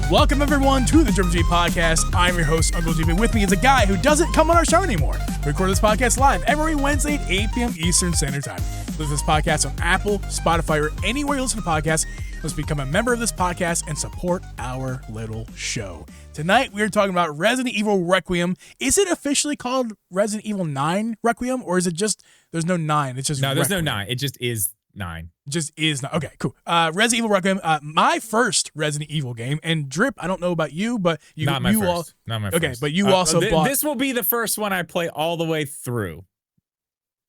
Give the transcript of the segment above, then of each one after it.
Welcome, everyone, to the GlitchxCity podcast. I'm your host, Uncle Geeb. With me is a guy who doesn't come on our show anymore. We record this podcast live every Wednesday at 8 p.m. Eastern Standard Time. Listen to this podcast on Apple, Spotify, or anywhere you listen to podcasts. Let's become a member of this podcast and support our little show. Tonight, we are talking about Resident Evil Requiem. Is it officially called Resident Evil 9 Requiem, or is it just, there's no 9, it's just No, there's Requiem. no 9. It just is 9. Just is not. Okay, cool. Resident Evil Requiem, my first Resident Evil game. And Drip, I don't know about you, but you, Not my you first. all. Not my Okay, first. but you also bought. This will be the first one I play all the way through.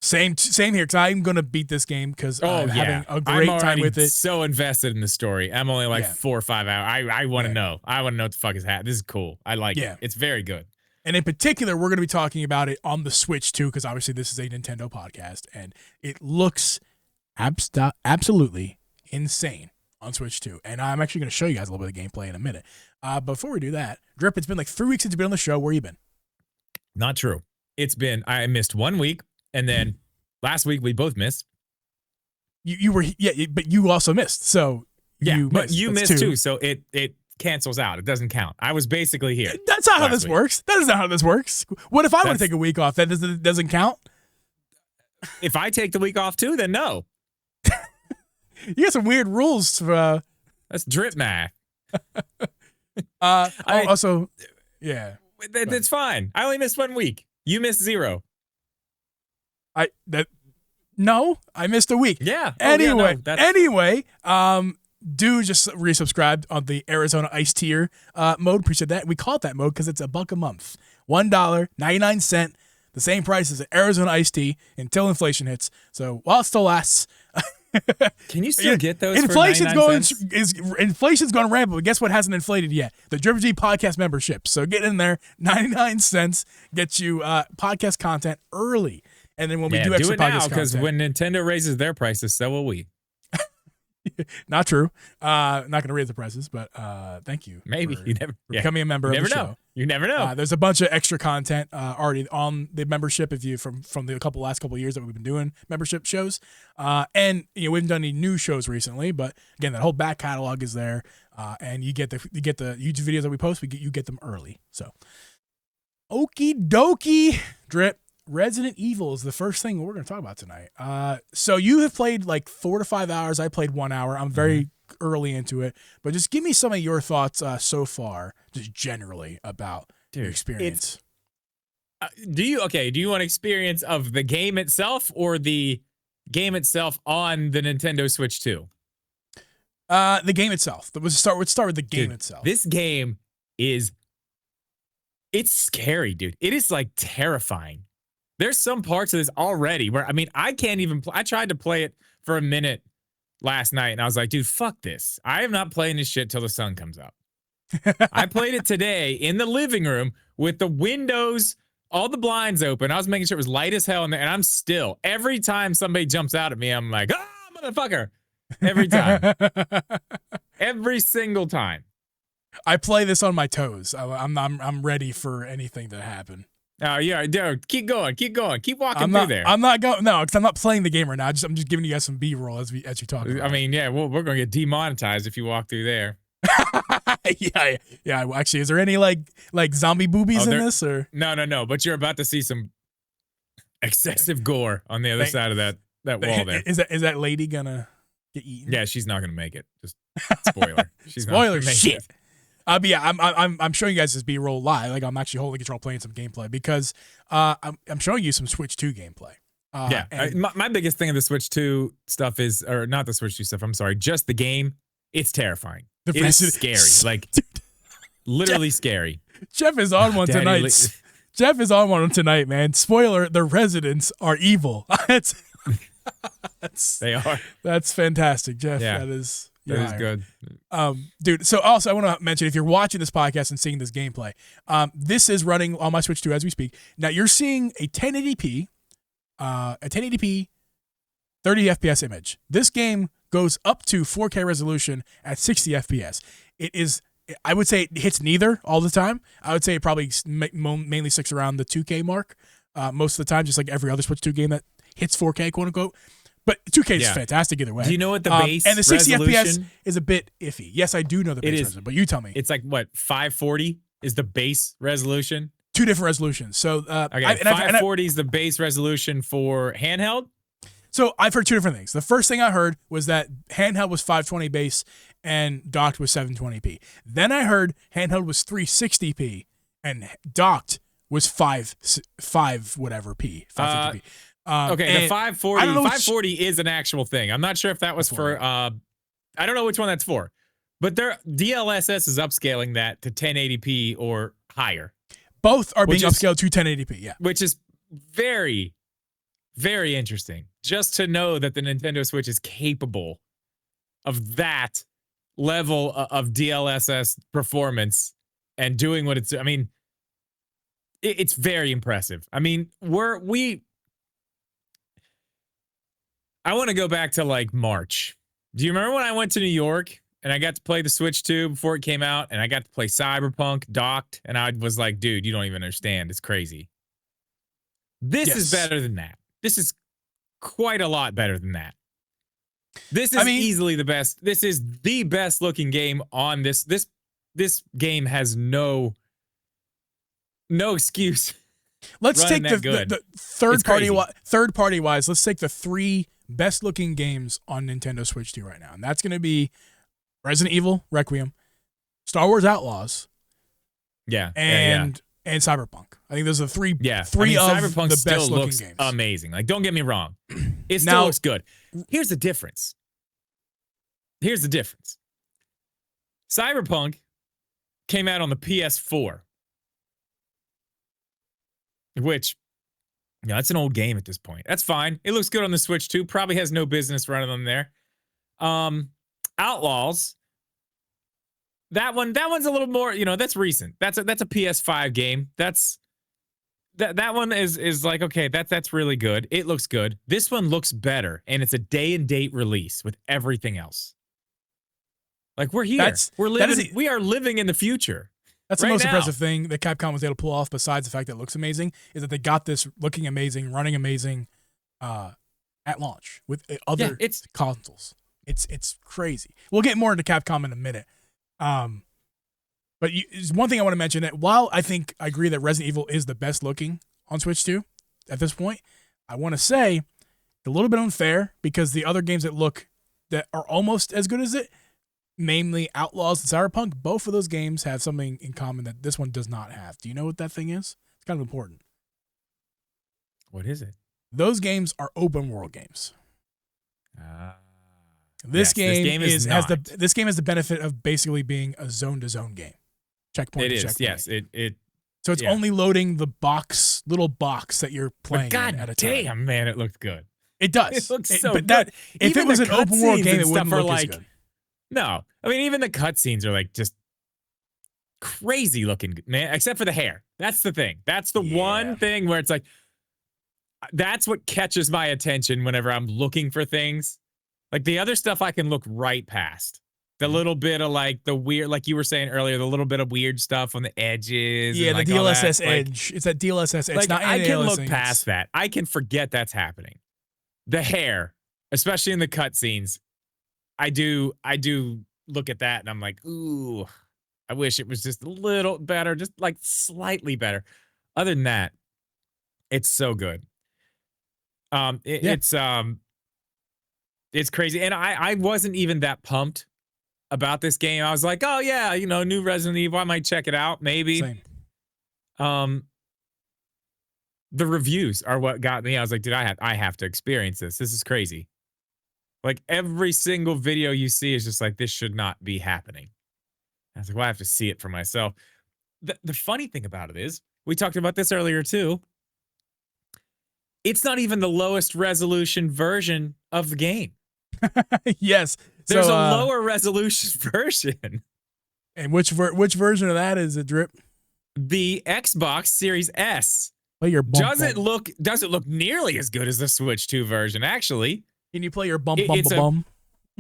Same here, because I'm gonna beat this game because I'm having a great I'm time with it. So invested in the story. I'm only like 4 or 5 hours. I want to know. I want to know what the fuck is happening. This is cool. I like it. It's very good. And in particular, we're gonna be talking about it on the Switch too, because obviously this is a Nintendo podcast, and it looks absolutely insane on Switch 2. And I'm actually going to show you guys a little bit of gameplay in a minute. Before we do that, Drip, it's been like 3 weeks since you've been on the show. Where you been? Not true. I missed 1 week, and then last week we both missed. You were, but you also missed. So but you missed too. So it cancels out. It doesn't count. I was basically here. That's not how this works. That is not how this works. What if I want to take a week off? That doesn't count? If I take the week off too, then no. You got some weird rules. That's drip math. Also, yeah. That's fine. I only missed 1 week. You missed 0. No, I missed a week. Yeah. Anyway, Dude just resubscribed on the Arizona Ice tier mode. Appreciate that. We call it that mode because it's $1 a month. $1.99, the same price as the Arizona Ice tea until inflation hits. So while it still lasts. Can you still get those? Inflation's for inflation's going rampant, but guess what hasn't inflated yet? The GlitchxCity podcast membership. So get in there, 99 cents gets you podcast content early, and then when we do extra podcast content, because when Nintendo raises their prices, so will we. Not true. Not going to raise the prices, but thank you. Maybe for you never becoming a member of the show. You never know. There's a bunch of extra content already on the membership. If you from the last couple of years that we've been doing membership shows, and we haven't done any new shows recently, but again, that whole back catalog is there, and you get the YouTube videos that we post. You get them early. So, okie dokie, Drip. Resident Evil is the first thing we're going to talk about tonight. So you have played like 4 to 5 hours. I played 1 hour. I'm very early into it, but just give me some of your thoughts so far, just generally about your experience. Do you want experience of the game itself or the game itself on the Nintendo Switch 2? The game itself. Let's start with the game itself. This game it's scary, dude. It is like terrifying. There's some parts of this already where, I can't even I tried to play it for a minute last night, and I was like, dude, fuck this. I am not playing this shit till the sun comes up. I played it today in the living room with the windows, all the blinds open. I was making sure it was light as hell in there, and I'm still, every time somebody jumps out at me, I'm like, motherfucker. Every time. Every single time. I play this on my toes. I'm ready for anything to happen. Oh yeah, dude, keep going, keep walking through there. I'm not going, no, because I'm not playing the game right now. I'm just giving you guys some B-roll as you talk about it. We're gonna get demonetized if you walk through there. yeah. Actually, is there any like zombie boobies in this or? No. But you're about to see some excessive gore on the other side of that wall there. Is that lady gonna get eaten? Yeah, she's not gonna make it. Just spoiler. She's spoiler not gonna make shit. It. I'm showing you guys this B-roll live. Like I'm actually holding control, playing some gameplay because I'm showing you some Switch 2 gameplay. My biggest thing of the Switch 2 stuff is, or not the Switch 2 stuff. I'm sorry, just the game. It's terrifying. It is scary, like literally scary. Jeff is on one tonight. Jeff is on one tonight, man. Spoiler: the residents are evil. They are. That's fantastic, Jeff. Yeah. That is good. Dude, so also I want to mention, if you're watching this podcast and seeing this gameplay, this is running on my Switch 2 as we speak. Now you're seeing a 1080p 30 FPS image. This game goes up to 4K resolution at 60 FPS. It is, I would say it hits neither all the time. I would say it probably mainly sticks around the 2K mark most of the time, just like every other Switch 2 game that hits 4K, quote unquote. But 2K is Yeah. fantastic either way. Do you know what the base and the 60 FPS resolution is a bit iffy. Yes, I do know the base is? resolution, but you tell me. It's like what 540 is the base resolution. 2 different resolutions. So Okay, 540 is the base resolution for handheld. So I've heard 2 different things. The first thing I heard was that handheld was 520 base and docked was 720p. Then I heard handheld was 360p and docked was 5 whatever p, 550p. Okay, the 540 is an actual thing. I'm not sure if that was for I don't know which one that's for. But DLSS is upscaling that to 1080p or higher. Both are being upscaled to 1080p, yeah. Which is very, very interesting. Just to know that the Nintendo Switch is capable of that level of DLSS performance and doing what it's. I mean, it's very impressive. I mean, I want to go back to like March. Do you remember when I went to New York and I got to play the Switch 2 before it came out, and I got to play Cyberpunk docked, and I was like, dude, you don't even understand. It's crazy. This is better than that. This is quite a lot better than that. This is easily the best. This is the best looking game on this. This game has no excuse. Let's take the third party wise. Let's take the 3 best looking games on Nintendo Switch 2 right now, and that's going to be Resident Evil, Requiem, Star Wars Outlaws, and Cyberpunk. I think those are three of Cyberpunk the still best looking looks games. amazing. Like, don't get me wrong, it still looks good. Here's the difference. Cyberpunk came out on the PS4, which, that's an old game at this point. That's fine. It looks good on the Switch too. Probably has no business running on there. Outlaws. That one's a little more, that's recent. That's a PS5 game. That one is like, okay, that's really good. It looks good. This one looks better, and it's a day and date release with everything else. Like, we're here. We are living in the future. That's the most impressive thing that Capcom was able to pull off, besides the fact that it looks amazing, is that they got this looking amazing, running amazing at launch with other consoles. It's crazy. We'll get more into Capcom in a minute. But one thing I want to mention, that while I agree that Resident Evil is the best looking on Switch 2 at this point, I want to say it's a little bit unfair because the other games that are almost as good as it, namely Outlaws and Cyberpunk, both of those games have something in common that this one does not have. Do you know what that thing is? It's kind of important. What is it? Those games are open world games. This game has the benefit of basically being a zone to zone game. Checkpoint to checkpoint. Yes. So it's only loading the little box that you're playing at a time. Damn, man, it looked good. It does. It looks so good. If it was an open world game, it wouldn't look as good. No, I mean, even the cutscenes are like just crazy looking, man, except for the hair. That's the thing. That's the one thing where it's like, that's what catches my attention whenever I'm looking for things. Like, the other stuff I can look right past. The little bit of like the weird, like you were saying earlier, the little bit of weird stuff on the edges. Yeah, and like the DLSS edge. Like, it's that DLSS edge. Like, it's not I can look past that. I can forget that's happening. The hair, especially in the cutscenes, I do look at that and I'm like, ooh, I wish it was just a little better, just like slightly better. Other than that, it's so good. It's crazy. And I wasn't even that pumped about this game. I was like, oh yeah, new Resident Evil, I might check it out, maybe. Same. The reviews are what got me. I was like, dude, I have to experience this. This is crazy. Like, every single video you see is just like, this should not be happening. I was like, well, I have to see it for myself. The funny thing about it is, we talked about this earlier too, it's not even the lowest resolution version of the game. Yes. There's a lower resolution version. And which version of that is it, Drip? The Xbox Series S. Play your bump, doesn't look nearly as good as the Switch 2 version, actually. Can you play your bum?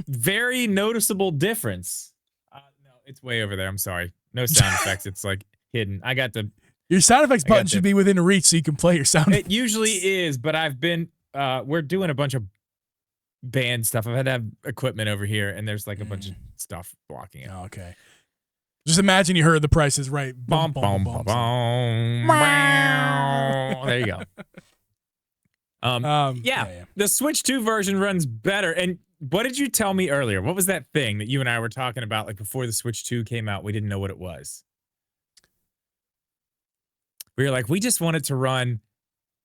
Very noticeable difference. No, it's way over there. I'm sorry. No sound effects. It's like hidden. Your sound effects button should be within reach so you can play your sound effects. It usually is, but we're doing a bunch of band stuff. I've had to have equipment over here, and there's like a bunch of stuff blocking it. Oh, okay. Just imagine you heard the Price is Right. Boom, boom, boom, boom. There you go. Yeah, the Switch 2 version runs better. And what did you tell me earlier? What was that thing that you and I were talking about, like before the Switch 2 came out? We didn't know what it was. We were like, we just want it to run,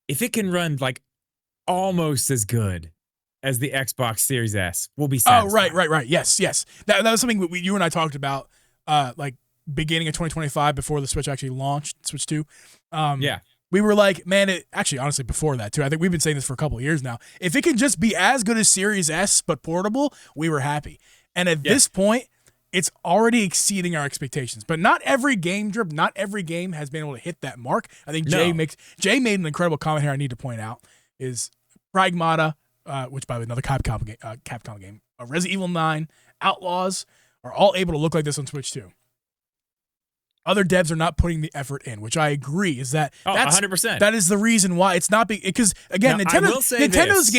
if it can run like almost as good as the Xbox Series S, we'll be satisfied. Oh, right. Yes. That was something you and I talked about, like beginning of 2025 before the Switch actually launched, Switch 2. Yeah. We were like, man, actually, honestly, before that, too. I think we've been saying this for a couple of years now. If it can just be as good as Series S, but portable, we were happy. And at this point, it's already exceeding our expectations. But not every game has been able to hit that mark. I think Jay made an incredible comment here I need to point out, is Pragmata, which by the way, another Capcom game, Resident Evil 9, Outlaws, are all able to look like this on Switch, too. Other devs are not putting the effort in, which I agree is that 100%. That is the reason why it's not because again, Nintendo's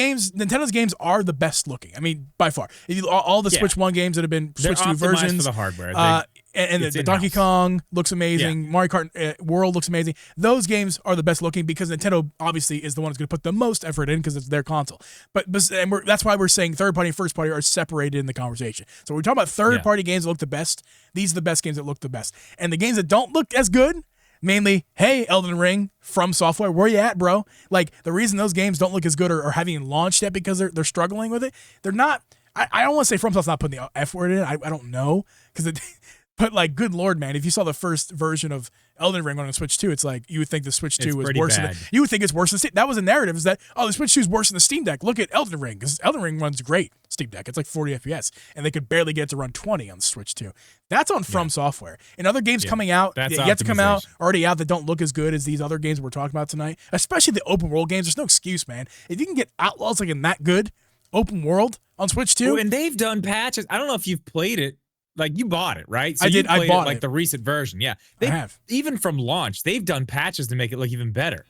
games are the best looking. I mean, by far. All the Switch 1 games that have been Switch 2 versions for the hardware. And the Donkey Kong looks amazing. Mario Kart World looks amazing. Those games are the best looking because Nintendo obviously is the one who's going to put the most effort in because it's their console. That's why we're saying third party and first party are separated in the conversation. So when we're talking about third party games that look the best, these are the best games that look the best. And the games that don't look as good, mainly, hey, Elden Ring, From Software, where you at, bro? Like, the reason those games don't look as good or haven't even launched yet because they're struggling with it, they're not. I don't want to say From Software's not putting the F word in. I don't know because but like, good Lord, man, if you saw the first version of Elden Ring on the Switch 2, it's like you would think the Switch 2 was worse than you would think it's worse than Steam. That was the narrative, is that the Switch 2 is worse than the Steam Deck. Look at Elden Ring, because Elden Ring runs great Steam Deck. It's like 40 FPS, and they could barely get it to run 20 on the Switch 2. That's on From Software. And other games coming out, yet to come out, already out, that don't look as good as these other games we're talking about tonight, especially the open world games. There's no excuse, man. If you can get Outlaws like in that good open world on Switch 2. And they've done patches. I don't know if you've played it. Like, you bought it, right? So I did. I bought it. Like the recent version. Yeah. I have. Even from launch, they've done patches to make it look even better.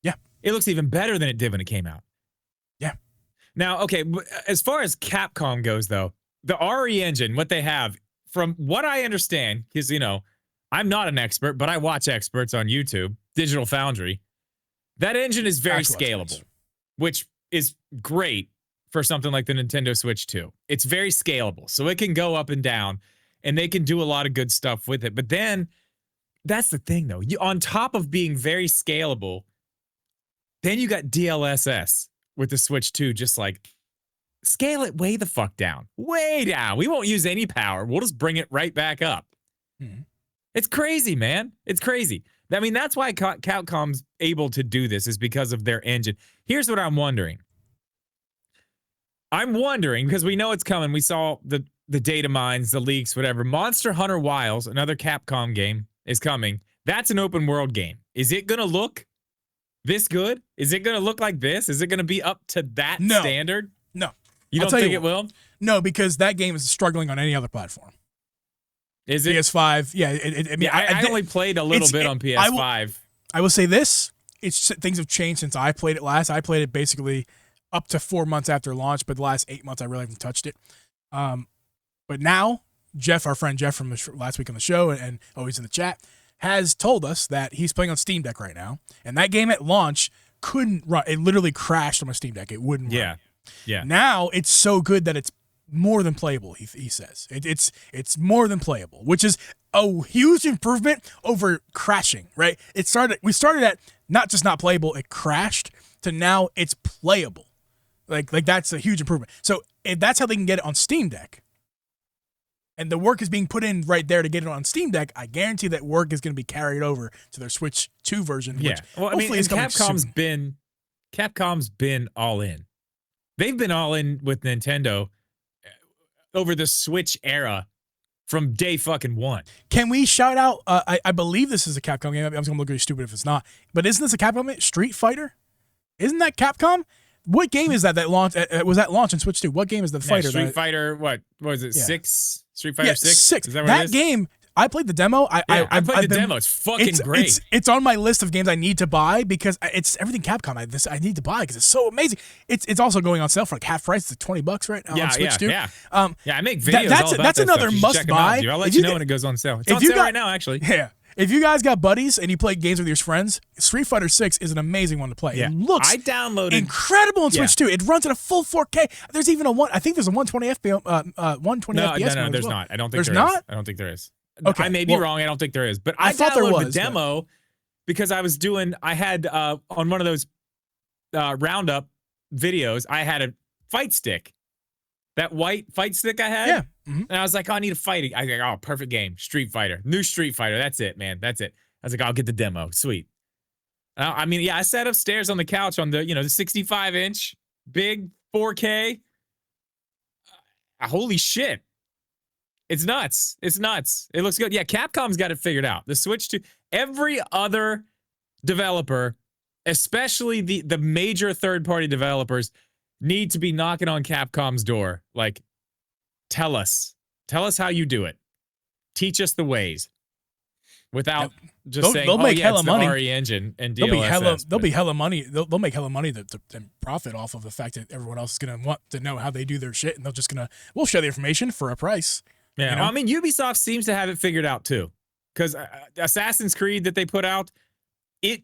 Yeah. It looks even better than it did when it came out. Yeah. Now, okay, as far as Capcom goes, though, the RE engine, what they have, from what I understand, because, I'm not an expert, but I watch experts on YouTube, Digital Foundry. That engine is very scalable, which is great for something like the Nintendo Switch 2. It's very scalable, so it can go up and down, and they can do a lot of good stuff with it. But then, that's the thing, though. On top of being very scalable, then you got DLSS with the Switch 2, just like, scale it way the fuck down. Way down. We won't use any power. We'll just bring it right back up. Mm-hmm. It's crazy, man. It's crazy. I mean, that's why Capcom's able to do this, is because of their engine. Here's what I'm wondering. Because we know it's coming. We saw the data mines, the leaks, whatever. Monster Hunter Wilds, another Capcom game, is coming. That's an open world game. Is it going to look this good? Is it going to look like this? Is it going to be up to that standard? No. You don't think it will? No, because that game is struggling on any other platform. Is it? PS5. Yeah. I only played a little bit on PS5. I will say this. Things have changed since I played it last. I played it basically up to 4 months after launch, but the last 8 months I really haven't touched it. But now, Jeff, our friend Jeff from last week on the show and always in the chat, has told us that he's playing on Steam Deck right now, and that game at launch couldn't run. It literally crashed on my Steam Deck. It wouldn't run. Yeah. Now it's so good that it's more than playable. He says it's more than playable, which is a huge improvement over crashing. Right? We started at not just not playable, it crashed, to now it's playable. Like that's a huge improvement. So if that's how they can get it on Steam Deck, and the work is being put in right there to get it on Steam Deck, I guarantee that work is going to be carried over to their Switch 2 version. Yeah. Which well, I mean, is Capcom's been all in. They've been all in with Nintendo over the Switch era from day fucking one. Can we shout out? I believe this is a Capcom game. I'm just gonna look really stupid if it's not. But isn't this a Capcom game? Street Fighter? Isn't that Capcom? What game is that launched? Was that launched in Switch 2? What game is the fighter? Street Fighter, what was it, 6? Street Fighter 6? 6. Is that what that it is? Game, I played the demo. I played the demo. It's fucking great. It's on my list of games I need to buy because it's everything Capcom. I need to buy because it's so amazing. It's also going on sale for like half price. It's like $20 right now on Switch too. Yeah. I make videos all about that's that another stuff. must buy. I'll let you know when it goes on sale. It's on sale right now, actually. Yeah. If you guys got buddies and you play games with your friends, Street Fighter 6 is an amazing one to play. Yeah. It looks I downloaded incredible on Switch too. It runs at a full 4K. There's even I think there's a 120 FPS. 120 FPS. No, there's not. I don't think there's not. I don't think there is. Okay, I may be wrong. I don't think there is. But I thought there downloaded was, the demo because I had on one of those roundup videos, I had a fight stick. That white fight stick I had. Yeah. And I was like, oh, I need a fighting. I was like, oh, perfect game. Street Fighter. New Street Fighter. That's it, man. That's it. I was like, I'll get the demo. Sweet. I mean, yeah, I sat upstairs on the couch on the 65-inch, big 4K. Holy shit. It's nuts. It's nuts. It looks good. Yeah, Capcom's got it figured out. The Switch 2. Every other developer, especially the major third-party developers, need to be knocking on Capcom's door. Like, tell us how you do it. Teach us the ways. Without just saying, they'll make hella it's money. The RE engine and DLSS. They'll be hella money. They'll make hella money to profit off of the fact that everyone else is gonna want to know how they do their shit, and we'll share the information for a price. Yeah, you know? I mean, Ubisoft seems to have it figured out too, because Assassin's Creed that they put out, it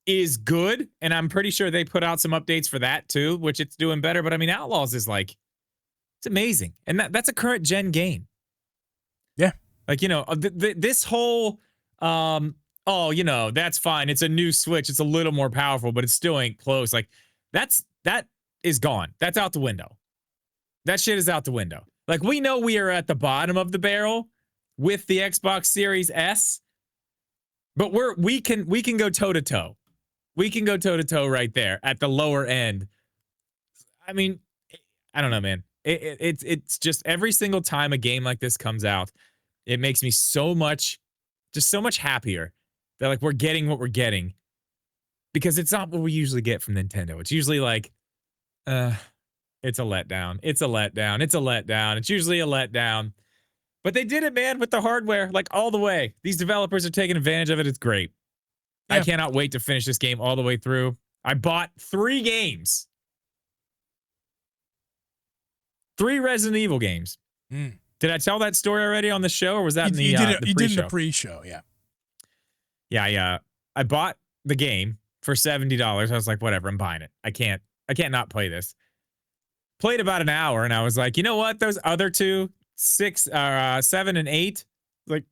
is good, and I'm pretty sure they put out some updates for that too, which it's doing better. But I mean, Outlaws is like, it's amazing, and that's a current gen game. Yeah, like this whole that's fine. It's a new Switch. It's a little more powerful, but it still ain't close. Like that is gone. That's out the window. That shit is out the window. Like we know we are at the bottom of the barrel with the Xbox Series S, but we can go toe to toe. We can go toe to toe right there at the lower end. I mean, I don't know, man. It's just every single time a game like this comes out, it makes me so much happier that like we're getting what we're getting, because it's not what we usually get from Nintendo. It's usually like, it's a letdown. It's a letdown. It's a letdown. It's usually a letdown. But they did it, man, with the hardware, like all the way. These developers are taking advantage of it. It's great. Yeah. I cannot wait to finish this game all the way through. I bought 3 games. 3 Resident Evil games. Did I tell that story already on the show, or was that in the pre-show? You did in the pre-show, yeah. Yeah. I bought the game for $70. I was like, whatever, I'm buying it. I can't not play this. Played about an hour, and I was like, you know what? Those other 2, 6, 7, and 8, like,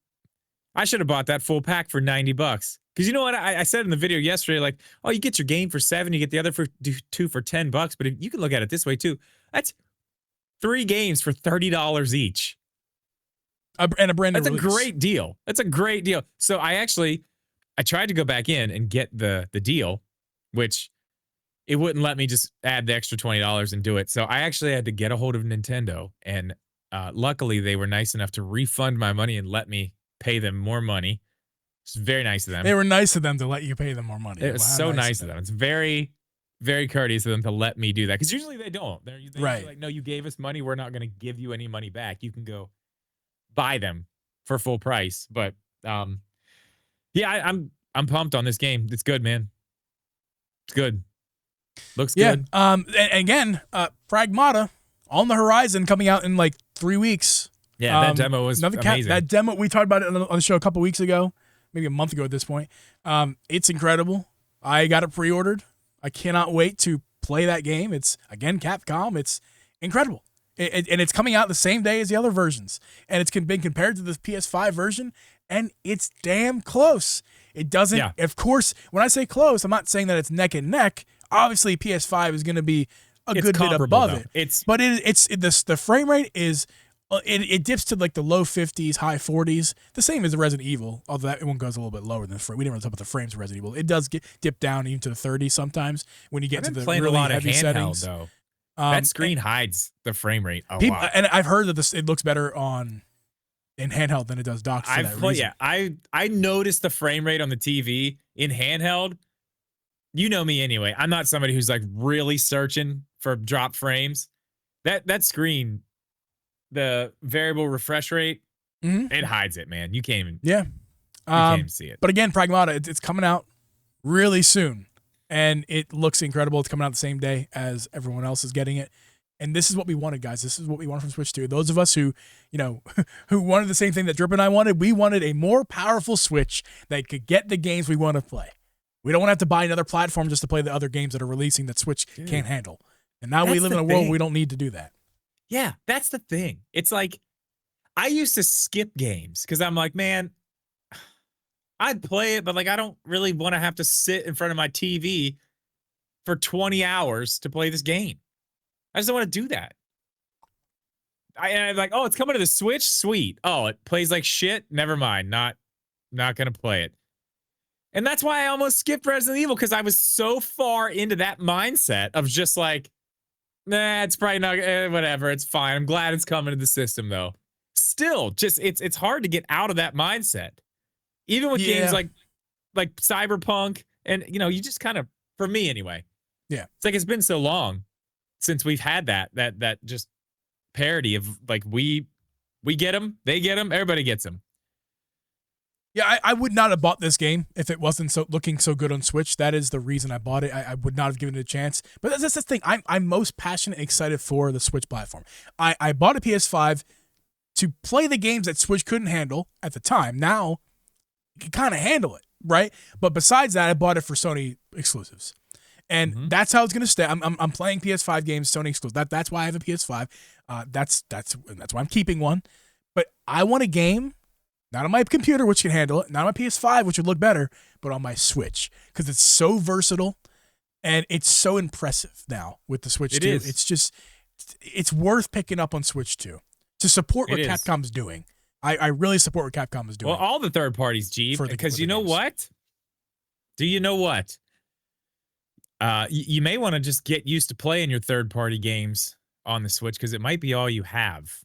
I should have bought that full pack for $90. Because you know what? I said in the video yesterday, like, oh, you get your game for 7, you get the other 2 for $10. But if you can look at it this way too. That's 3 games for $30 each. And a brand new That's release. A great deal. That's a great deal. So I tried to go back in and get the deal, which it wouldn't let me just add the extra $20 and do it. So I actually had to get a hold of Nintendo, and luckily they were nice enough to refund my money and let me pay them more money. It's very nice of them. They were nice of them to let you pay them more money. It was so nice of them. It's very, very courteous of them to let me do that, because usually they don't. They're right. Like, no, you gave us money. We're not going to give you any money back. You can go buy them for full price. But yeah, I'm pumped on this game. It's good, man. It's good. Looks good. And again, Pragmata on the horizon, coming out in like 3 weeks. Yeah, that demo was amazing. That demo, we talked about it on the show a couple weeks ago, maybe a month ago at this point. It's incredible. I got it pre-ordered. I cannot wait to play that game. It's, again, Capcom. It's incredible. And it's coming out the same day as the other versions. And it's been compared to the PS5 version, and it's damn close. It doesn't, of course, when I say close, I'm not saying that it's neck and neck. Obviously, PS5 is going to be a good bit above it. But the frame rate is, it dips to like the low 50s, high 40s, the same as the Resident Evil, although that one goes a little bit lower than the frame. We didn't really talk about the frames of Resident Evil. It does dip down even to the 30s sometimes when you get to the really heavy settings. Though. That screen hides the frame rate a lot. And I've heard that it looks better in handheld than it does docked for that reason. Yeah, I noticed the frame rate on the TV in handheld. You know me anyway. I'm not somebody who's like really searching for drop frames. That screen, the variable refresh rate It hides it, man. You can't even. Yeah. You can't even see it. But again, Pragmata, it's coming out really soon, and it looks incredible. It's coming out the same day as everyone else is getting it. And this is what we wanted, guys. This is what we wanted from Switch 2. Those of us who, who wanted the same thing that Drip and I wanted, we wanted a more powerful Switch that could get the games we want to play. We don't want to have to buy another platform just to play the other games that are releasing that Switch can't handle. And now we live in a world where we don't need to do that. Yeah, that's the thing. It's like, I used to skip games because I'm like, man, I'd play it, but like I don't really want to have to sit in front of my TV for 20 hours to play this game. I just don't want to do that. I'm like, oh, it's coming to the Switch? Sweet. Oh, it plays like shit? Never mind. Not going to play it. And that's why I almost skipped Resident Evil, because I was so far into that mindset of just like, nah, it's probably not, whatever, it's fine. I'm glad it's coming to the system, though. Still, just it's hard to get out of that mindset. Even with games like Cyberpunk, and, you just kind of, for me anyway. Yeah. It's like it's been so long since we've had that just parody of like we get them, they get them, everybody gets them. Yeah, I would not have bought this game if it wasn't looking so good on Switch. That is the reason I bought it. I would not have given it a chance. But that's the thing. I'm most passionate and excited for the Switch platform. I bought a PS5 to play the games that Switch couldn't handle at the time. Now, you can kind of handle it, right? But besides that, I bought it for Sony exclusives. And that's how it's going to stay. I'm playing PS5 games, Sony exclusive. That's why I have a PS5. That's why I'm keeping one. But I want a game, not on my computer, which can handle it, not on my PS5, which would look better, but on my Switch, because it's so versatile and it's so impressive now with the Switch 2. It's just, it's worth picking up on Switch 2 to support what Capcom's doing. I really support what Capcom is doing. Well, all the third parties, Geeb, because you know what? Do you know what? You may want to just get used to playing your third-party games on the Switch, because it might be all you have.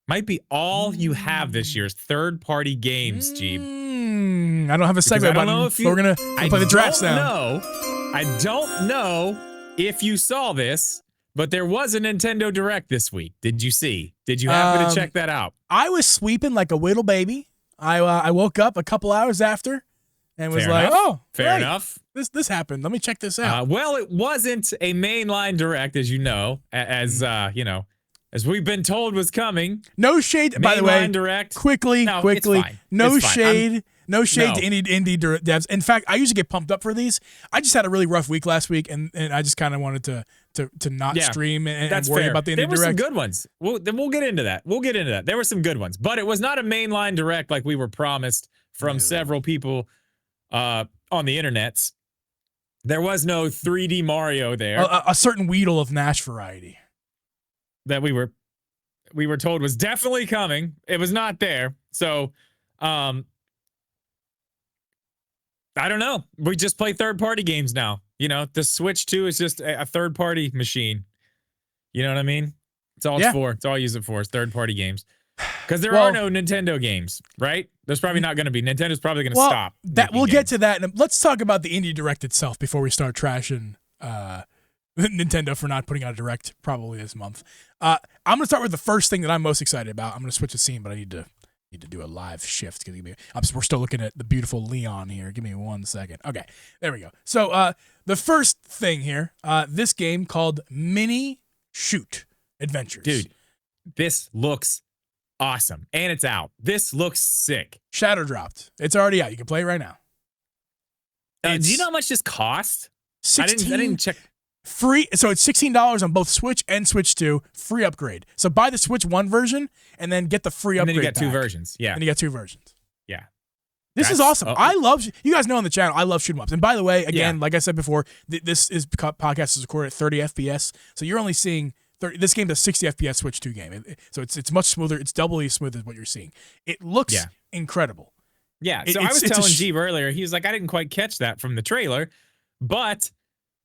Might be all you have this year is third-party games, Geeb. I don't have a segue button, so we're going to play the drafts now. I don't know if you saw this, but there was a Nintendo Direct this week. Did you see? Did you happen to check that out? I was sleeping like a little baby. I woke up a couple hours after and was fair enough. This happened. Let me check this out. Well, it wasn't a mainline Direct, as you know, as we've been told was coming. No shade, by the way. Direct. Quickly. It's fine. No shade. No shade to indie devs. In fact, I usually get pumped up for these. I just had a really rough week last week, and I just kind of wanted to not stream and worry about the indie Direct. There were some good ones. We'll get into that. There were some good ones, but it was not a mainline Direct like we were promised from several people on the internets. There was no 3D Mario there. A certain Weedle of Nash variety that we were told was definitely coming. It was not there. So, I don't know. We just play third-party games now. The Switch 2 is just a third-party machine. You know what I mean? It's all it's for. It's all I use it for. It's third-party games. Because there are no Nintendo games, right? There's probably not going to be. Nintendo's probably going to stop. We'll get to that. And let's talk about the Indie Direct itself before we start trashing Nintendo for not putting out a Direct probably this month. I'm going to start with the first thing that I'm most excited about. I'm going to switch the scene, but I need to do a live shift. We're still looking at the beautiful Leon here. Give me 1 second. Okay, there we go. So the first thing here, this game called Mini Shoot Adventures. Dude, this looks awesome. And it's out. This looks sick. Shadow dropped. It's already out. You can play it right now. Do you know how much this cost? I didn't check. Free, so it's $16 on both Switch and Switch 2, free upgrade. So buy the Switch 1 version and then get the free upgrade. And then you get two versions. Yeah. And you get two versions. Yeah. This is awesome. I love, you guys know on the channel, I love shoot 'em ups. And by the way, again, like I said before, this podcast is recorded at 30 FPS. So you're only seeing this game does 60 FPS Switch 2 game. So it's much smoother. It's doubly as smooth as what you're seeing. It looks incredible. Yeah. So I was telling Geeb earlier, he was like, I didn't quite catch that from the trailer, but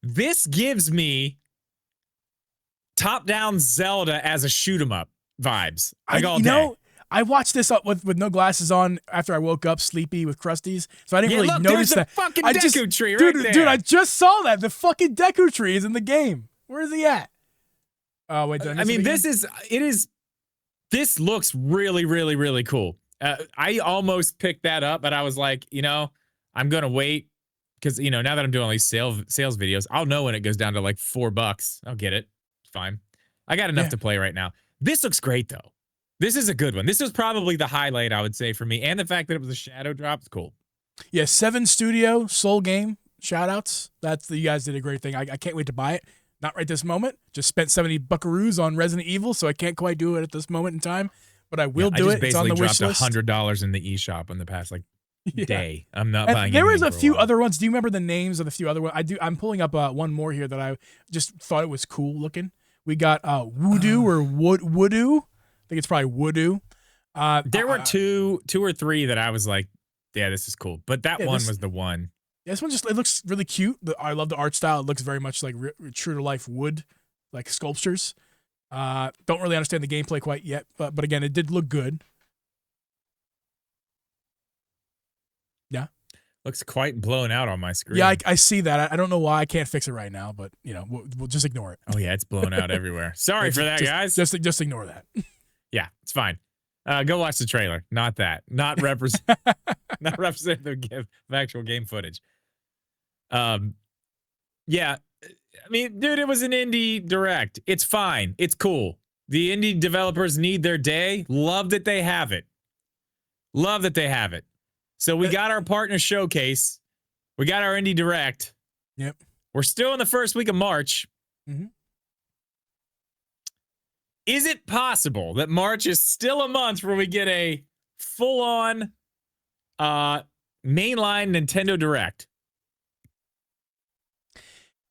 this gives me top-down Zelda as a shoot 'em up vibes. All day. I watched this up with no glasses on after I woke up sleepy with crusties, so I didn't really notice that. Fucking Deku tree right there. Dude, I just saw that. The fucking Deku tree is in the game. Where is he at? Oh wait, it is This looks really, really, really cool. I almost picked that up, but I was like, I'm gonna wait because now that I'm doing all these sales videos, I'll know when it goes down to like $4. I'll get it. It's fine. I got enough Yeah. to play right now. This looks great though. This is a good one. This was probably the highlight, I would say, for me, and the fact that it was a shadow drop is cool. Yeah, 7 Studio, Soul Game, shout outs. You guys did a great thing. I can't wait to buy it. Not right this moment. Just spent 70 buckaroos on Resident Evil, so I can't quite do it at this moment in time. But I will do it. It's on the wish list. I just basically dropped $100 in the eShop in the past day. I'm not buying. There was a few other ones. Do you remember the names of the few other ones? I'm pulling up one more here that I just thought it was cool looking. We got Voodoo or Woodoo. I think it's probably Woodoo. There were two or three that I was like, yeah, this is cool. But that one was the one. Yeah, this one it looks really cute. I love the art style. It looks very much like true to life wood, like sculptures. Don't really understand the gameplay quite yet, but again, it did look good. Yeah. Looks quite blown out on my screen. Yeah, I see that. I don't know why I can't fix it right now, but we'll just ignore it. Oh yeah, it's blown out everywhere. Sorry for that, guys. Just ignore that. Yeah, it's fine. Go watch the trailer. Not that. Not representative of actual game footage. Yeah. I mean, dude, it was an indie direct. It's fine. It's cool. The indie developers need their day. Love that they have it. Love that they have it. So we got our partner showcase. We got our indie direct. Yep. We're still in the first week of March. Mm-hmm. Is it possible that March is still a month where we get a full-on mainline Nintendo Direct?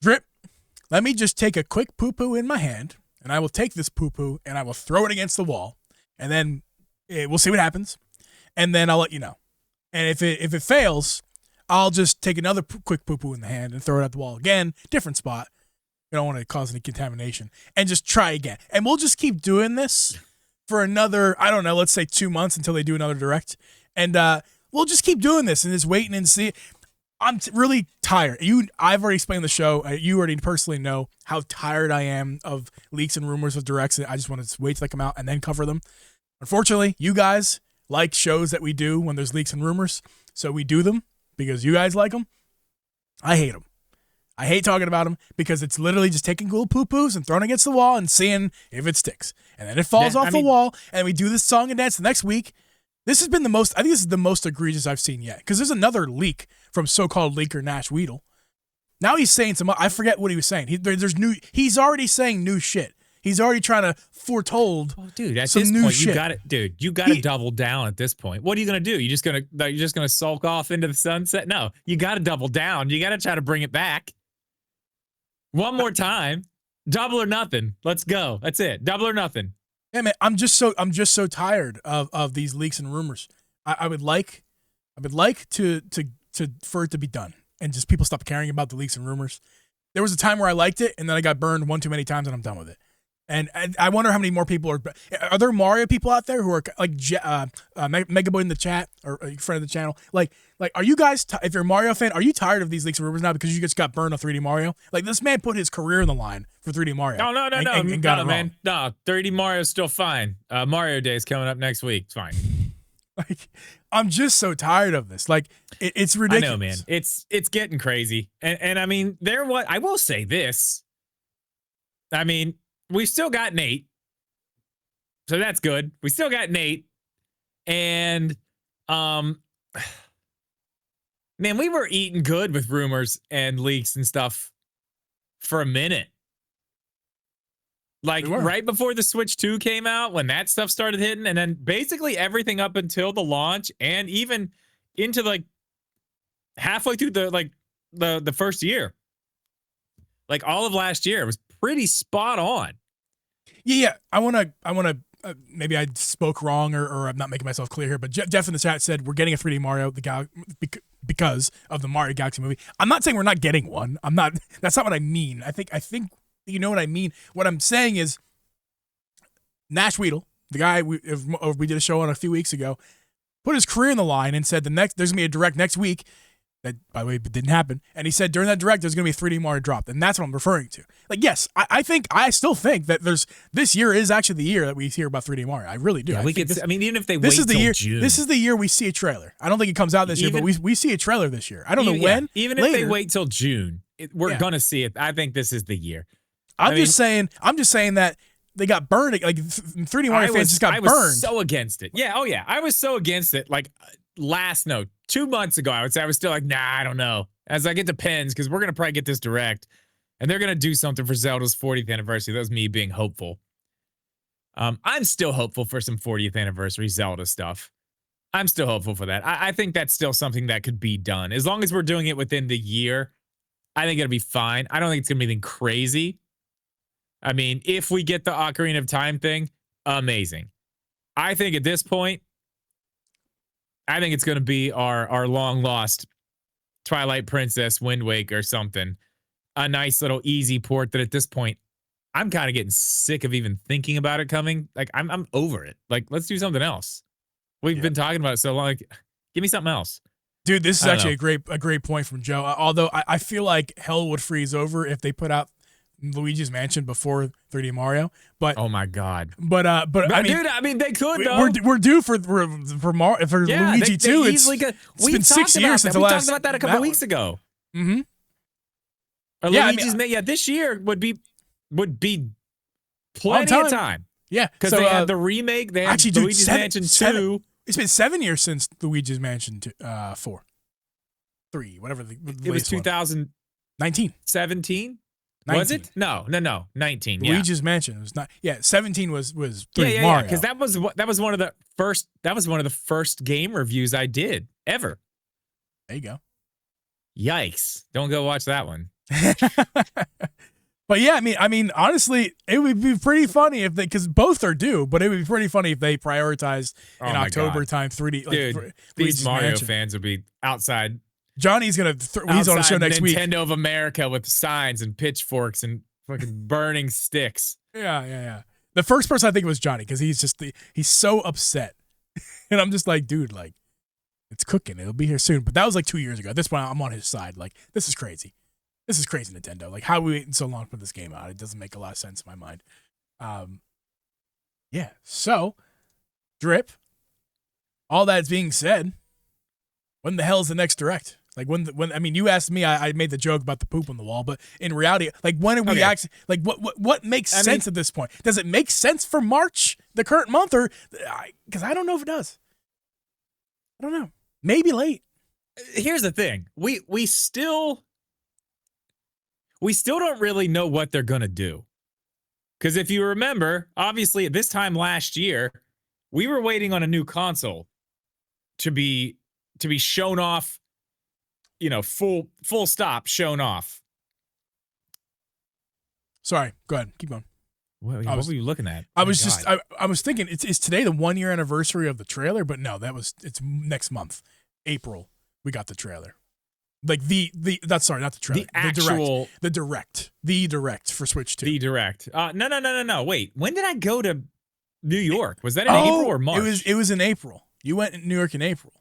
Drip, let me just take a quick poo-poo in my hand, and I will take this poo-poo, and I will throw it against the wall, and then we'll see what happens, and then I'll let you know. And if it fails, I'll just take another quick poo-poo in the hand and throw it at the wall again, different spot. We don't want to cause any contamination, and just try again. And we'll just keep doing this for another, I don't know, let's say 2 months until they do another direct. And we'll just keep doing this and just waiting and see. I'm really tired. I've already explained the show. You already personally know how tired I am of leaks and rumors of directs. I just want to wait till they come out and then cover them. Unfortunately, you guys like shows that we do when there's leaks and rumors, so we do them because you guys like them. I hate them. I hate talking about them because it's literally just taking little poo-poos and throwing it against the wall and seeing if it sticks. And then it falls off the wall, and we do this song and dance the next week. This has been I think this is the most egregious I've seen yet, because there's another leak from so-called leaker Nash Weedle. Now he's saying I forget what he was saying. He's already saying new shit. He's already trying to foretold. Oh, dude, at some this new point, shit. you got it, dude. You got to double down at this point. What are you gonna do? You're just gonna sulk off into the sunset? No, you got to double down. You got to try to bring it back. One more time. Double or nothing. Let's go. That's it. Double or nothing. Yeah, man, I'm just so tired of these leaks and rumors. I would like to for it to be done and just people stop caring about the leaks and rumors. There was a time where I liked it, and then I got burned one too many times, and I'm done with it. And I wonder how many more people are there Mario people out there who are like Megaboy in the chat or a friend of the channel? Like are you guys, if you're a Mario fan, are you tired of these leaks and rumors now because you just got burned on 3D Mario? Like, this man put his career in the line for 3D Mario. No, and got it man. wrong. No, 3D Mario's still fine. Mario Day is coming up next week. It's fine. Like, I'm just so tired of this. Like, it's ridiculous. I know, man. It's getting crazy. And I mean, I will say this. I mean, we've still got Nate. So that's good. We still got Nate. And man, we were eating good with rumors and leaks and stuff for a minute. Like right before the Switch 2 came out, when that stuff started hitting, and then basically everything up until the launch and even into like halfway through the first year. Like all of last year, it was pretty spot on. Yeah. I want to maybe I spoke wrong or I'm not making myself clear here, but Jeff in the chat said we're getting a 3D Mario because of the Mario Galaxy movie. I'm not saying we're not getting one. That's not what I mean. I think you know what I mean. What I'm saying is Nash Weedle, the guy we did a show on a few weeks ago, put his career in the line and said there's gonna be a direct next week. That, by the way, didn't happen. And he said during that direct, there's going to be a 3D Mario drop. And that's what I'm referring to. Like, yes, I still think that this year is actually the year that we hear about 3D Mario. I really do. Yeah, even if they wait till June. This is the year we see a trailer. I don't think it comes out this year, but we see a trailer this year. I don't know when. Even if they wait till June, we're going to see it. I think this is the year. I'm just saying that they got burned. Like 3D Mario fans just got burned. I was so against it. Yeah. Oh, yeah. I was so against it. Like 2 months ago, I would say I was still like, nah, I don't know. As like, it depends because we're going to probably get this direct and they're going to do something for Zelda's 40th anniversary. That was me being hopeful. I'm still hopeful for some 40th anniversary Zelda stuff. I'm still hopeful for that. I think that's still something that could be done. As long as we're doing it within the year, I think it'll be fine. I don't think it's going to be anything crazy. I mean, if we get the Ocarina of Time thing, amazing. I think at this point, I think it's going to be our long lost Twilight Princess Wind Waker or something. A nice little easy port that at this point, I'm kind of getting sick of even thinking about it coming. Like, I'm over it. Like, let's do something else. We've been talking about it so long. Like, give me something else. Dude, this is actually a great point from Joe. Although I feel like hell would freeze over if they put out Luigi's Mansion before 3D Mario, but oh my god! But I mean, they could though. We're due for Luigi 2. It's been 6 years since the last. We talked about that a couple weeks ago. Mm-hmm. This year would be plenty of time. Yeah, because they had the remake. They had Luigi's Mansion 2. It's been 7 years since Luigi's Mansion 4, 3, whatever. It was 2019, 17. 19. Was it? No, 19. Luigi's Mansion was not. Yeah, 17 was 3D Mario. Because that was one of the first game reviews I did ever. There you go. Yikes! Don't go watch that one. But yeah, I mean, honestly, it would be pretty funny if because both are due, but it would be pretty funny if they prioritized in October time 3D. Dude, these Mario Mansion fans would be outside. Johnny's gonna he's on a show next week. Nintendo of America with signs and pitchforks and fucking burning sticks. Yeah. The first person I think was Johnny because he's so upset, and I'm just like, dude, like it's cooking. It'll be here soon. But that was like 2 years ago. At this point, I'm on his side. Like this is crazy. This is crazy, Nintendo. Like how are we waiting so long for this game out? It doesn't make a lot of sense in my mind. Yeah. So, Drip. All that's being said, when the hell is the next direct? Like when I mean, you asked me, I made the joke about the poop on the wall, but in reality, like when are we actually like what makes sense at this point? Does it make sense for March, the current month, or because I don't know if it does. I don't know. Maybe late. Here's the thing: we still don't really know what they're gonna do. Because if you remember, obviously at this time last year, we were waiting on a new console to be shown off. Full stop, shown off. Sorry, go ahead. Keep going. What were you looking at? I was thinking, it's today the 1 year anniversary of the trailer, but no, it's next month, April. We got the trailer. Like not the trailer. The direct for Switch 2. The direct. No. Wait, when did I go to New York? Was that in April or March? It was in April. You went to New York in April.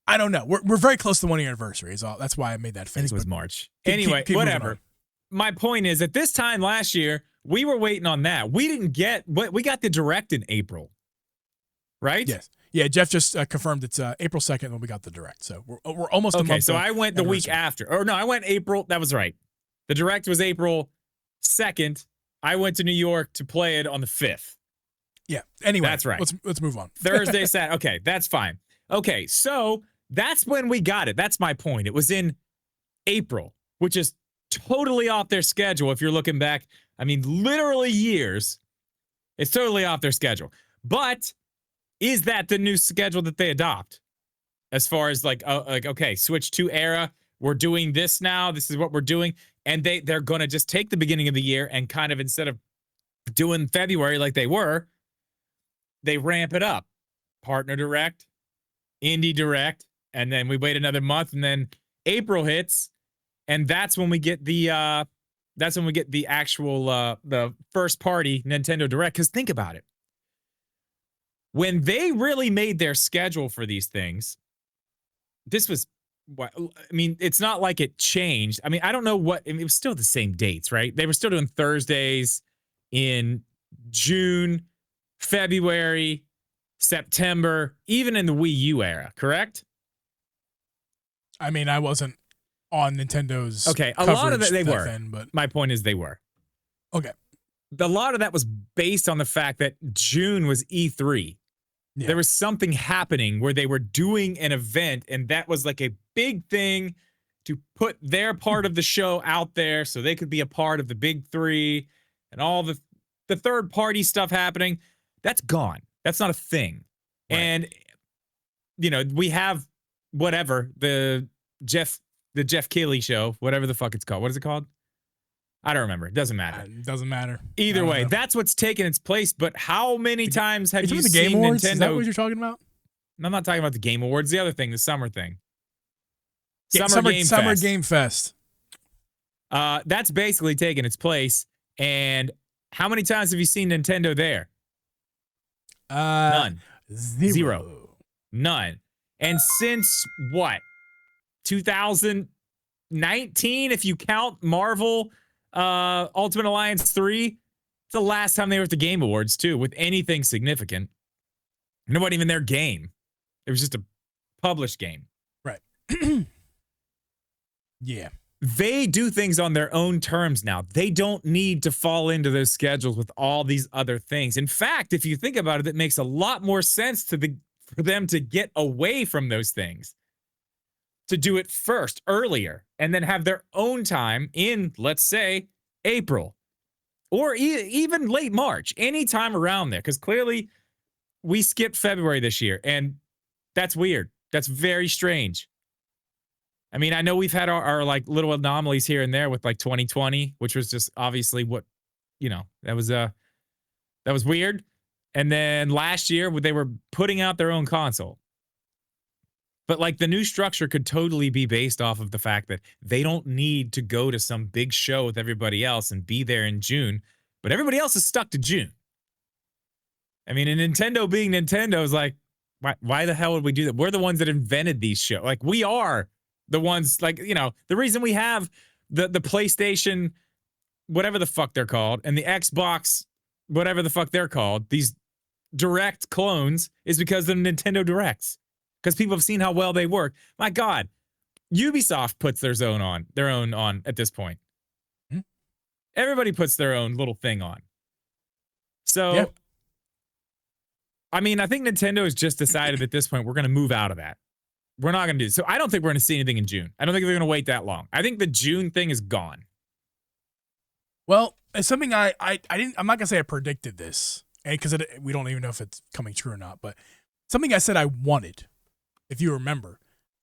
I don't know. We're very close to the 1 year anniversary. That's why I made that face. I think it was March. Anyway, whatever. My point is, at this time last year, we were waiting on that. We didn't get we got the direct in April, right? Yes. Yeah. Jeff just confirmed it's April 2nd when we got the direct. So we're almost a month. Okay. So I went the week after. Or no, I went April. That was right. The direct was April 2nd. I went to New York to play it on the 5th. Yeah. Anyway, that's right. Let's move on. Thursday, Saturday. Okay, that's fine. Okay, so that's when we got it. That's my point. It was in April, which is totally off their schedule. If you're looking back, I mean, literally years. It's totally off their schedule. But is that the new schedule that they adopt? As far as okay, Switch 2 era, we're doing this now. This is what we're doing. And they're going to just take the beginning of the year and kind of, instead of doing February like they were, they ramp it up. Partner direct, indie direct, and then we wait another month, and then April hits, and that's when we get the actual the first party Nintendo Direct. Because think about it, when they really made their schedule for these things, this was I mean, it's not like it changed. I mean, I don't know what. I mean, it was still the same dates, right? They were still doing Thursdays in June, February, September, even in the Wii U era, correct? I mean, I wasn't on Nintendo's. Okay, a lot of that they were. Then, but my point is they were. Okay. A lot of that was based on the fact that June was E3. Yeah. There was something happening where they were doing an event, and that was like a big thing to put their part of the show out there so they could be a part of the big three and all the third party stuff happening. That's gone. That's not a thing. Right. And, you know, we have whatever, the Jeff Keighley show, whatever the fuck it's called. What is it called? I don't remember. It doesn't matter. It doesn't matter. Either way, that's what's taken its place. But how many times have you the seen Game Awards? Nintendo? Is that what you're talking about? I'm not talking about the Game Awards. The other thing, the summer thing. Summer Game Fest. That's basically taken its place. And how many times have you seen Nintendo there? None. Zero. None. And since what? 2019, if you count Marvel Ultimate Alliance 3, it's the last time they were at the Game Awards, too, with anything significant. And it wasn't even their game. It was just a published game. Right. Yeah. They do things on their own terms now. They don't need to fall into those schedules with all these other things. In fact, if you think about it, it makes a lot more sense for them to get away from those things. To do it first, earlier, and then have their own time in, let's say, April. Or even late March, anytime around there. Because clearly, we skipped February this year, and that's weird. That's very strange. I mean, I know we've had our like little anomalies here and there with like 2020, which was just obviously what, you know, that was weird. And then last year, they were putting out their own console. But like the new structure could totally be based off of the fact that they don't need to go to some big show with everybody else and be there in June, but everybody else is stuck to June. I mean, and Nintendo being Nintendo is like, why the hell would we do that? We're the ones that invented these shows. Like, we are the ones, like, you know, the reason we have the PlayStation, whatever the fuck they're called, and the Xbox, whatever the fuck they're called, these direct clones, is because of the Nintendo Directs. Because people have seen how well they work. My God, Ubisoft puts their own on at this point. Mm-hmm. Everybody puts their own little thing on. So, yeah. I mean, I think Nintendo has just decided at this point we're going to move out of that. We're not going to do it. So I don't think we're going to see anything in June. I don't think they're going to wait that long. I think the June thing is gone. Well, it's something I'm not going to say I predicted this, because we don't even know if it's coming true or not, but something I said I wanted. If you remember,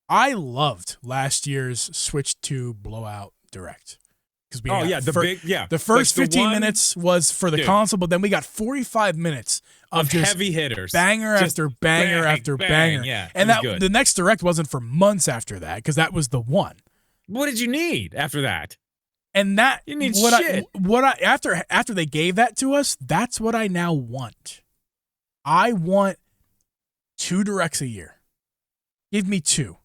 I loved last year's Switch 2 blowout direct. The first 15 minutes was for the console, but then we got 45 minutes of just heavy hitters, banger after banger after banger. Yeah, and the next direct wasn't for months after that, because that was the one. What did you need after that? And that you need shit. After they gave that to us, that's what I now want. I want 2 directs a year. Give me 2.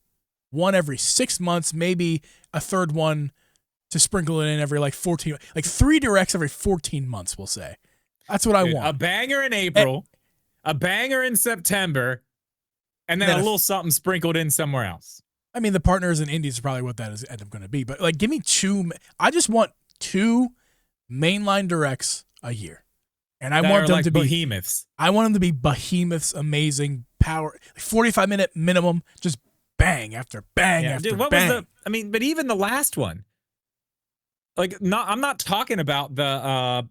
One every 6 months, maybe a third one to sprinkle it in every 14, 3 directs every 14 months, we'll say. That's what I want. A banger in April, a banger in September, and then a little something sprinkled in somewhere else. I mean, the partners and indies is probably what that is end up going to be. But give me 2. I just want 2 mainline directs a year. And I want them to be behemoths. I want them to be behemoths, amazing power, 45-minute minimum, just bang after bang after bang. But even the last one, I'm not talking about the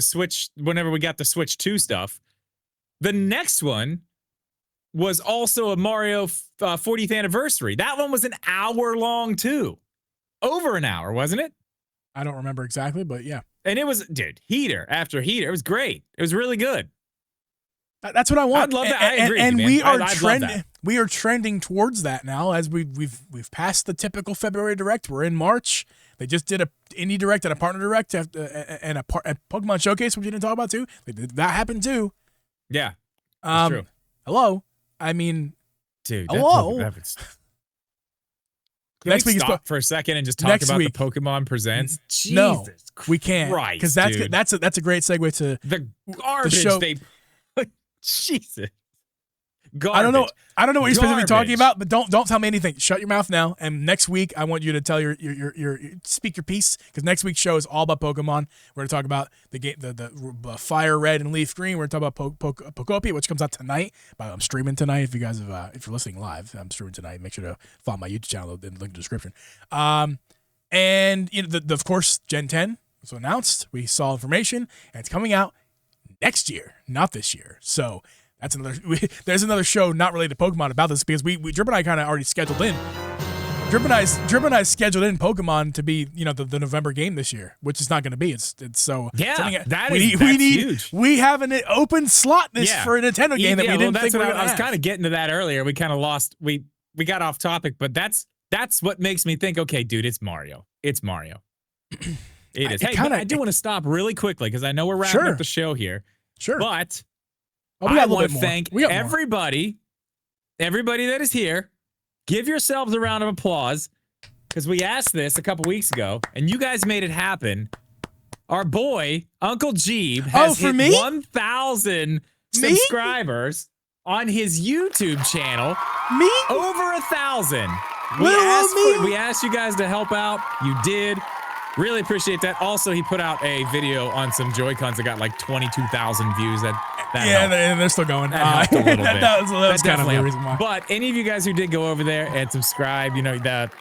Switch. Whenever we got the Switch 2 stuff, the next one was also a Mario 40th anniversary. That one was an hour long too, over an hour, wasn't it? I don't remember exactly, but yeah. And it was, heater after heater. It was great. It was really good. That's what I want. I'd love that. I agree. And man. we are trending. We are trending towards that now, as we've passed the typical February direct. We're in March. They just did a indie direct and a partner direct and a Pokemon Showcase, which we didn't talk about too. That happened too. Yeah, that's true. Hello. I mean, dude. hello. next week stop for a second and just talk next about week, the Pokemon Presents? No, Jesus we can't, Christ, because dude. that's a great segue to the garbage show. they. Jesus. Garbage. I don't know what you're supposed to be talking Garbage. about, but don't tell me anything. Shut your mouth now. And next week, I want you to tell your speak your piece, because next week's show is all about Pokemon. We're gonna talk about the game, the Fire Red and Leaf Green. We're gonna talk about Pokopia, which comes out tonight. I'm streaming tonight. If you guys have, if you're listening live, I'm streaming tonight. Make sure to follow my YouTube channel in the link in the description. And you know, of course, Gen 10 was announced. We saw information, and it's coming out next year, not this year. So. That's there's another show not related to Pokemon about this, because we Drip and I kind of already scheduled in. Drip and I scheduled in Pokemon to be, you know, the November game this year, which is not going to be. It's so yeah. That's huge. We have an open slot for a Nintendo game that we didn't think we were going to have. I was kind of getting to that earlier. We kind of lost. We got off topic, but that's what makes me think. Okay, dude, it's Mario. It's Mario. It is. Hey, I do want to stop really quickly because I know we're wrapping up the show here. Sure, but. I want to thank everybody that is here. Give yourselves a round of applause, because we asked this a couple weeks ago, and you guys made it happen. Our boy, Uncle Geeb, has hit 1,000 subscribers on his YouTube channel. Me? Over 1,000. We asked you guys to help out. You did. Really appreciate that. Also, he put out a video on some Joy-Cons that got like 22,000 views. And they're still going. That helped a little bit. That's kind of the reason why. But any of you guys who did go over there and subscribe, you know, that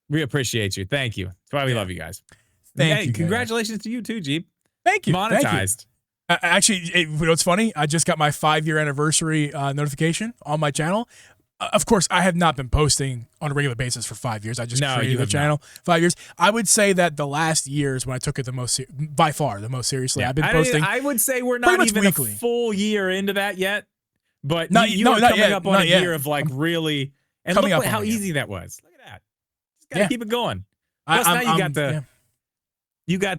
we appreciate you. Thank you. That's why we love you guys. Thank you. Congratulations to you too, Geeb. Thank you. Monetized. Thank you. Actually, you know what's funny? I just got my 5-year anniversary notification on my channel. Of course, I have not been posting on a regular basis for 5 years. I just created the channel 5 years. I would say that the last years when I took it by far the most seriously. Yeah. I've been posting. I would say we're not even weekly. A full year into that yet. But you are coming up on a year of like really. And look how easy that was. Look at that. Just gotta keep it going. Plus now you got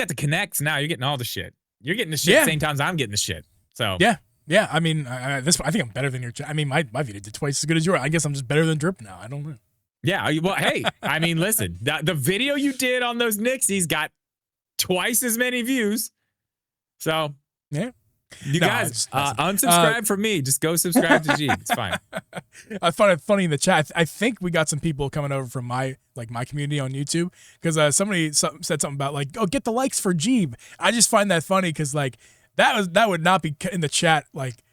the connects now. You're getting all the shit. You're getting the shit at the same time as I'm getting the shit. So yeah, I mean, I think I'm better than your. I mean, my video did twice as good as yours. I guess I'm just better than Drip now. I don't know. Yeah, well, hey, I mean, listen, the video you did on those Nixies got twice as many views. So yeah, you guys unsubscribe from me. Just go subscribe to G. It's fine. I found it funny in the chat. I think we got some people coming over from my community on YouTube, because somebody said something about like, oh, get the likes for Geeb. I just find that funny because like. That would not be in the chat, like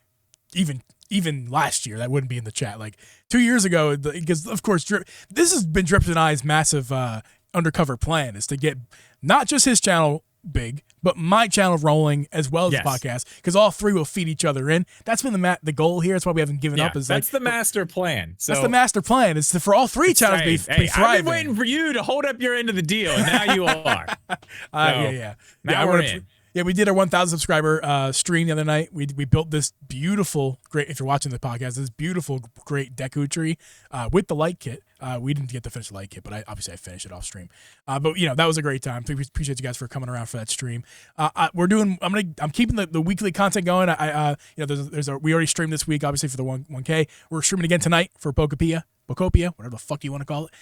even last year. That wouldn't be in the chat. Like 2 years ago, because of course this has been Drips and I's massive undercover plan, is to get not just his channel big, but my channel rolling as well as the podcast, because all three will feed each other in. That's been the goal here. That's why we haven't given up. That's the master plan. So that's the master plan. Is for all three channels to be thriving. I've been waiting for you to hold up your end of the deal, and now you are. Now we're in. Yeah, we did our 1,000 subscriber stream the other night. We built this beautiful, great, if you're watching the podcast, this beautiful, great Deku tree with the light kit. We didn't get to finish the light kit, but I finished it off stream. But you know, that was a great time. So we appreciate you guys for coming around for that stream. I'm keeping the weekly content going. We already streamed this week, obviously, for the 1K. We're streaming again tonight for Pokopia, whatever the fuck you want to call it.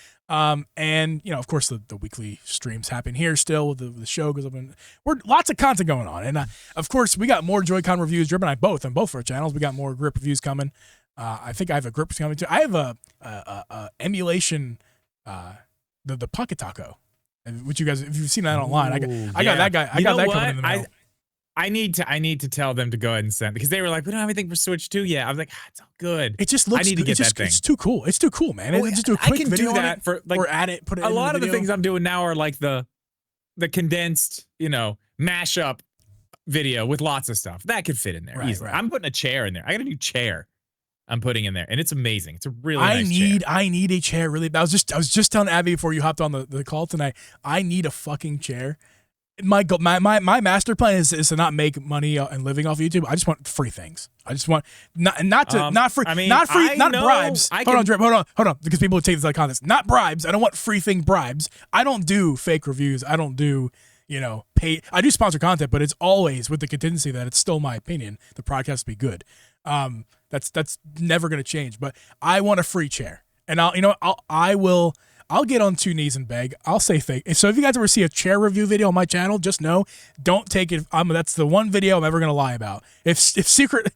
And you know, of course, the weekly streams happen here still. The show goes up, and we're lots of content going on. And of course, we got more Joy-Con reviews. Drip and I both on both of our channels. We got more grip reviews coming. I think I have a grip coming too. I have a emulation, the Pocket Taco, which you guys, if you've seen that online, I got that guy. I got that coming in the mail. I need to tell them to go ahead and send, because they were like, we don't have anything for Switch 2 yet. I was like, it's all good. It just looks. I need to get that thing. It's too cool. It's too cool, man. Just do a quick video on it, for like, or add it. Put it. A lot of the things I'm doing now are like the condensed, mashup video with lots of stuff that could fit in there easily. Right. I'm putting a chair in there. I got a new chair I'm putting in there, and it's amazing. It's a really nice chair. I need a chair really bad. I was just telling Abby before you hopped on the call tonight. I need a fucking chair. My master plan is to not make money and living off YouTube. I just want free things. I just want not free, I mean, not bribes. Hold on, because people would take this out of context. Not bribes. I don't want free thing bribes. I don't do fake reviews. I don't do pay. I do sponsor content, but it's always with the contingency that it's still my opinion. The podcast be good. That's never going to change. But I want a free chair. And I'll get on 2 knees and beg. I'll say fake. So if you guys ever see a chair review video on my channel, just know, don't take it. That's the one video I'm ever gonna lie about. If Secret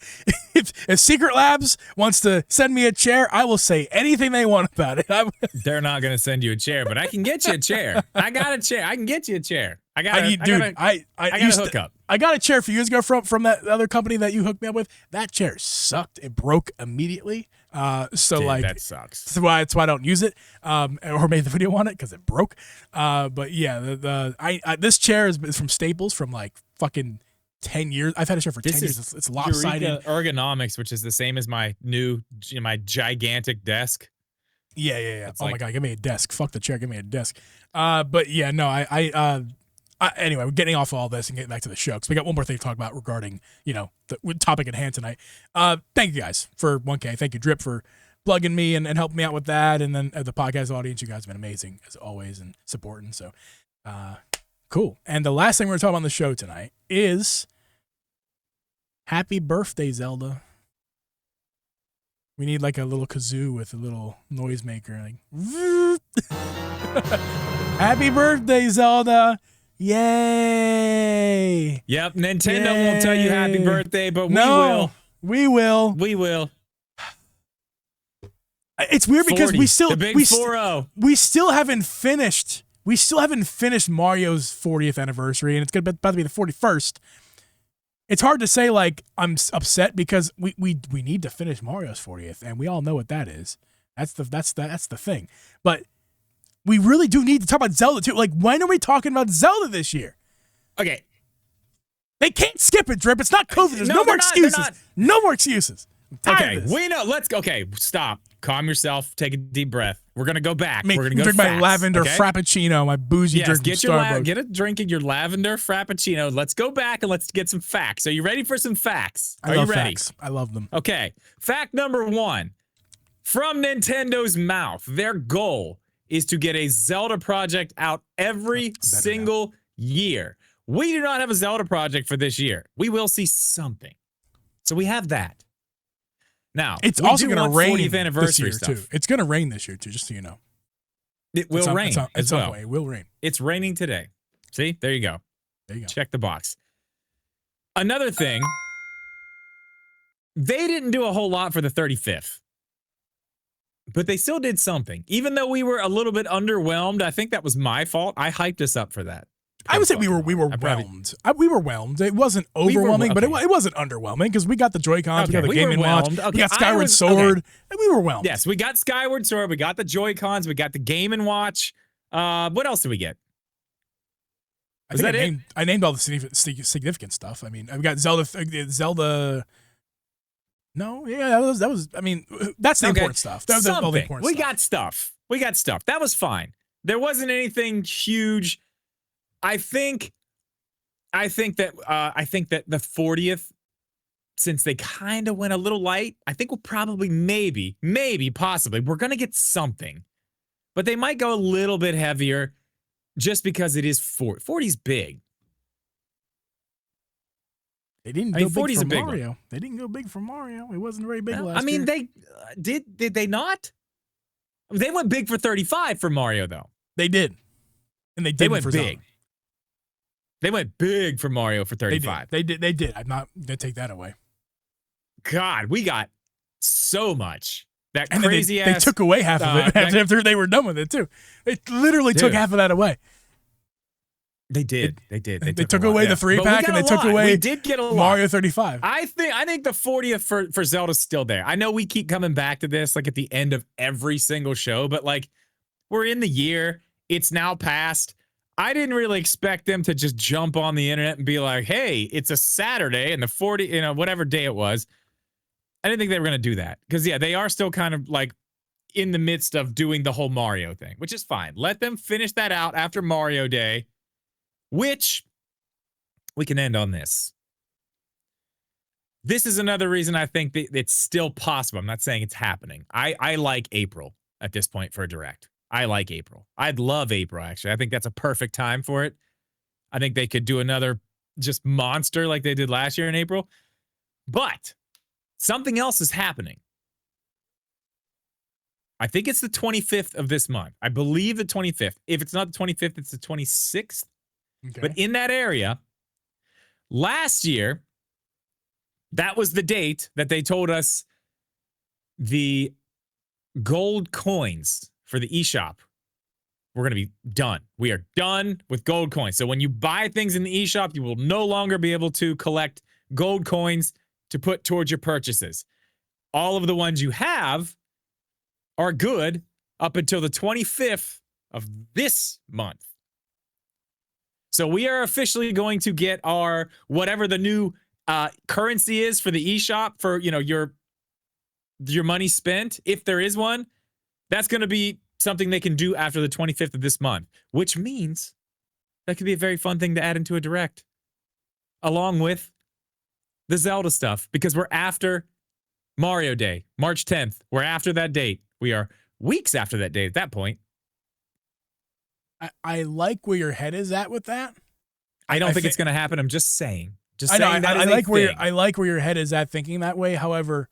Labs wants to send me a chair, I will say anything they want about it. They're not gonna send you a chair, but I can get you a chair. I got a chair. I can get you a chair. I got a hookup. I got a chair a few years ago from that other company that you hooked me up with. That chair sucked. It broke immediately. That sucks. That's why I don't use it. Or made the video on it because it broke. But yeah, this chair is from Staples from like fucking 10 years. I've had a chair for 10 years. It's lopsided. Eureka Ergonomics, which is the same as my gigantic desk. Yeah. Oh my God, give me a desk. Fuck the chair. Give me a desk. But yeah, no, anyway, we're getting off all this and getting back to the show because we got one more thing to talk about regarding, the topic at hand tonight. Thank you guys for 1K. Thank you, Drip, for plugging me and helping me out with that. And then the podcast audience, you guys have been amazing as always and supporting. So, cool. And the last thing we're talking about on the show tonight is happy birthday, Zelda. We need like a little kazoo with a little noisemaker. Like, happy birthday, Zelda. Yay. Yep, Nintendo won't tell you happy birthday, but we will. It's weird because 40, we still we still haven't finished Mario's 40th anniversary, and it's about to be the 41st. It's hard to say like I'm upset because we need to finish Mario's 40th, and we all know what that is. That's the thing. But we really do need to talk about Zelda too. Like, when are we talking about Zelda this year? Okay. They can't skip it, Drip. It's not COVID. There's no more excuses. No more excuses. Okay, we know. Let's go. Okay, stop. Calm yourself. Take a deep breath. We're gonna go back. We're gonna go drink fast, my lavender frappuccino, my boozy drink from Starbucks. Get a drink of your lavender frappuccino. Let's go back and let's get some facts. Are you ready for some facts? Are you ready? Facts. I love them. Okay. Fact number 1. From Nintendo's mouth, their goal is to get a Zelda project out every single year. We do not have a Zelda project for this year. We will see something. So we have that. Now, it's also going to rain 40th anniversary this stuff. year too. It's going to rain this year too, just so you know. It will rain. It's on the way. It will rain. It's raining today. See? There you go. There you go. Check the box. Another thing, they didn't do a whole lot for the 35th. But they still did something. Even though we were a little bit underwhelmed, I think that was my fault. I hyped us up for that. I would say we were whelmed. We were whelmed. It wasn't overwhelming, but it wasn't underwhelming because we got the Joy-Cons, we got the Game & Watch, we got Skyward Sword, and we were whelmed. Yes, we got Skyward Sword, we got the Joy-Cons, we got the Game & Watch. What else did we get? I named all the significant stuff. I mean, we got Zelda. No, yeah, that was. I mean, that's the important stuff. That was all the important stuff. We got stuff. That was fine. There wasn't anything huge. I think that the 40th, since they kind of went a little light, I think we'll probably possibly we're gonna get something, but they might go a little bit heavier, just because it is 40's big. They didn't go big for Mario. They didn't go big for Mario. It wasn't very big last year. They did they not? They went big for 35 for Mario though. They did, and they went big. They went big for Mario for 35. They did. I'm not gonna take that away. God, we got so much. That and crazy they took away half of it after they were done with it too. They literally took half of that away. They did. They took away the 3-pack and they took away we did get a lot. Mario 35. I think the 40th for Zelda's still there. I know we keep coming back to this like at the end of every single show, but like we're in the year. It's now past. I didn't really expect them to just jump on the internet and be like, hey, it's a Saturday and the 40, whatever day it was. I didn't think they were going to do that because, yeah, they are still kind of like in the midst of doing the whole Mario thing, which is fine. Let them finish that out after Mario Day, which we can end on this. This is another reason I think that it's still possible. I'm not saying it's happening. I like April at this point for a direct. I like April. I'd love April, actually. I think that's a perfect time for it. I think they could do another just monster like they did last year in April. But something else is happening. I think it's the 25th of this month. I believe the 25th. If it's not the 25th, it's the 26th. Okay. But in that area, last year, that was the date that they told us the gold coins for the eShop were going to be done. We are done with gold coins. So when you buy things in the eShop, you will no longer be able to collect gold coins to put towards your purchases. All of the ones you have are good up until the 25th of this month. So we are officially going to get our whatever the new currency is for the eShop for, you know, your money spent, if there is one. That's going to be something they can do after the 25th of this month, which means that could be a very fun thing to add into a direct, along with the Zelda stuff, because we're after Mario Day, March 10th. We're after that date. We are weeks after that date at that point. I like where your head is at with that. I don't think it's going to happen. I'm just saying. I like where your head is at thinking that way. However,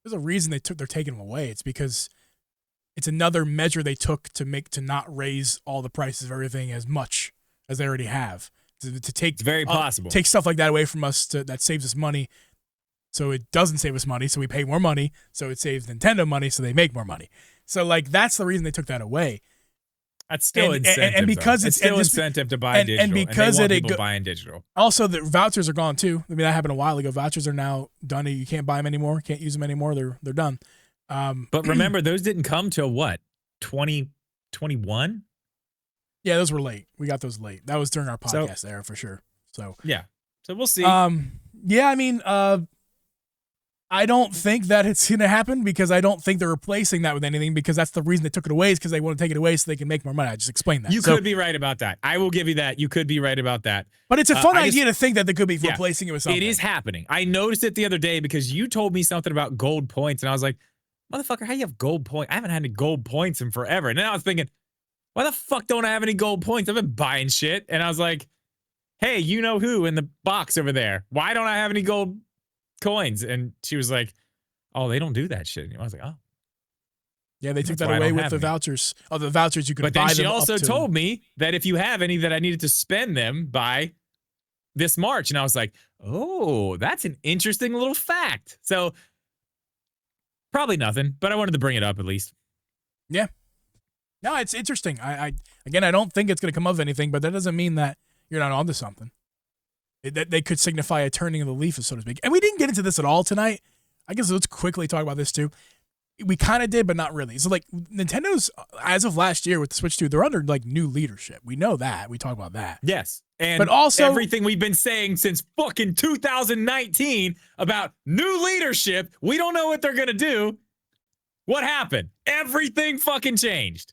there's a reason they're taking them away. It's because it's another measure they took to not raise all the prices of everything as much as they already have. To take it's very possible. Take stuff like that away from us that saves us money. So it doesn't save us money, so we pay more money. So it saves Nintendo money, so they make more money. So like that's the reason they took that away. That's still incentive, and because it's still incentive to buy digital, and because they want people buying digital. Also, the vouchers are gone too. I mean, that happened a while ago. Vouchers are now done. You can't buy them anymore. Can't use them anymore. They're done. But remember, those didn't come till what, 2021? Yeah, those were late. We got those late. That was during our podcast era for sure. So yeah, so we'll see. Yeah, I mean, I don't think that it's going to happen because I don't think they're replacing that with anything because that's the reason they took it away is because they want to take it away so they can make more money. I just explained that. You could be right about that. I will give you that. You could be right about that. But it's a fun idea to think that they could be replacing it with something. It is happening. I noticed it the other day because you told me something about gold points and I was like, motherfucker, how do you have gold points? I haven't had any gold points in forever. And then I was thinking, why the fuck don't I have any gold points? I've been buying shit. And I was like, hey, you know who in the box over there? Why don't I have any gold coins? And she was like, oh, they don't do that shit anymore. I was like, oh. Yeah, they took that away with the vouchers. Oh, the vouchers you could buy them. But then she also told me that if you have any that I needed to spend them by this March. And I was like, oh, that's an interesting little fact. So probably nothing, but I wanted to bring it up at least. Yeah. No, it's interesting. I don't think it's going to come of anything, but that doesn't mean that you're not onto something. They could signify a turning of the leaf, so to speak. And we didn't get into this at all tonight. I guess let's quickly talk about this too. We kind of did, but not really. So like Nintendo's, as of last year with the Switch 2, they're under like new leadership. We know that. We talk about that. Yes. But also everything we've been saying since fucking 2019 about new leadership, we don't know what they're going to do. What happened? Everything fucking changed.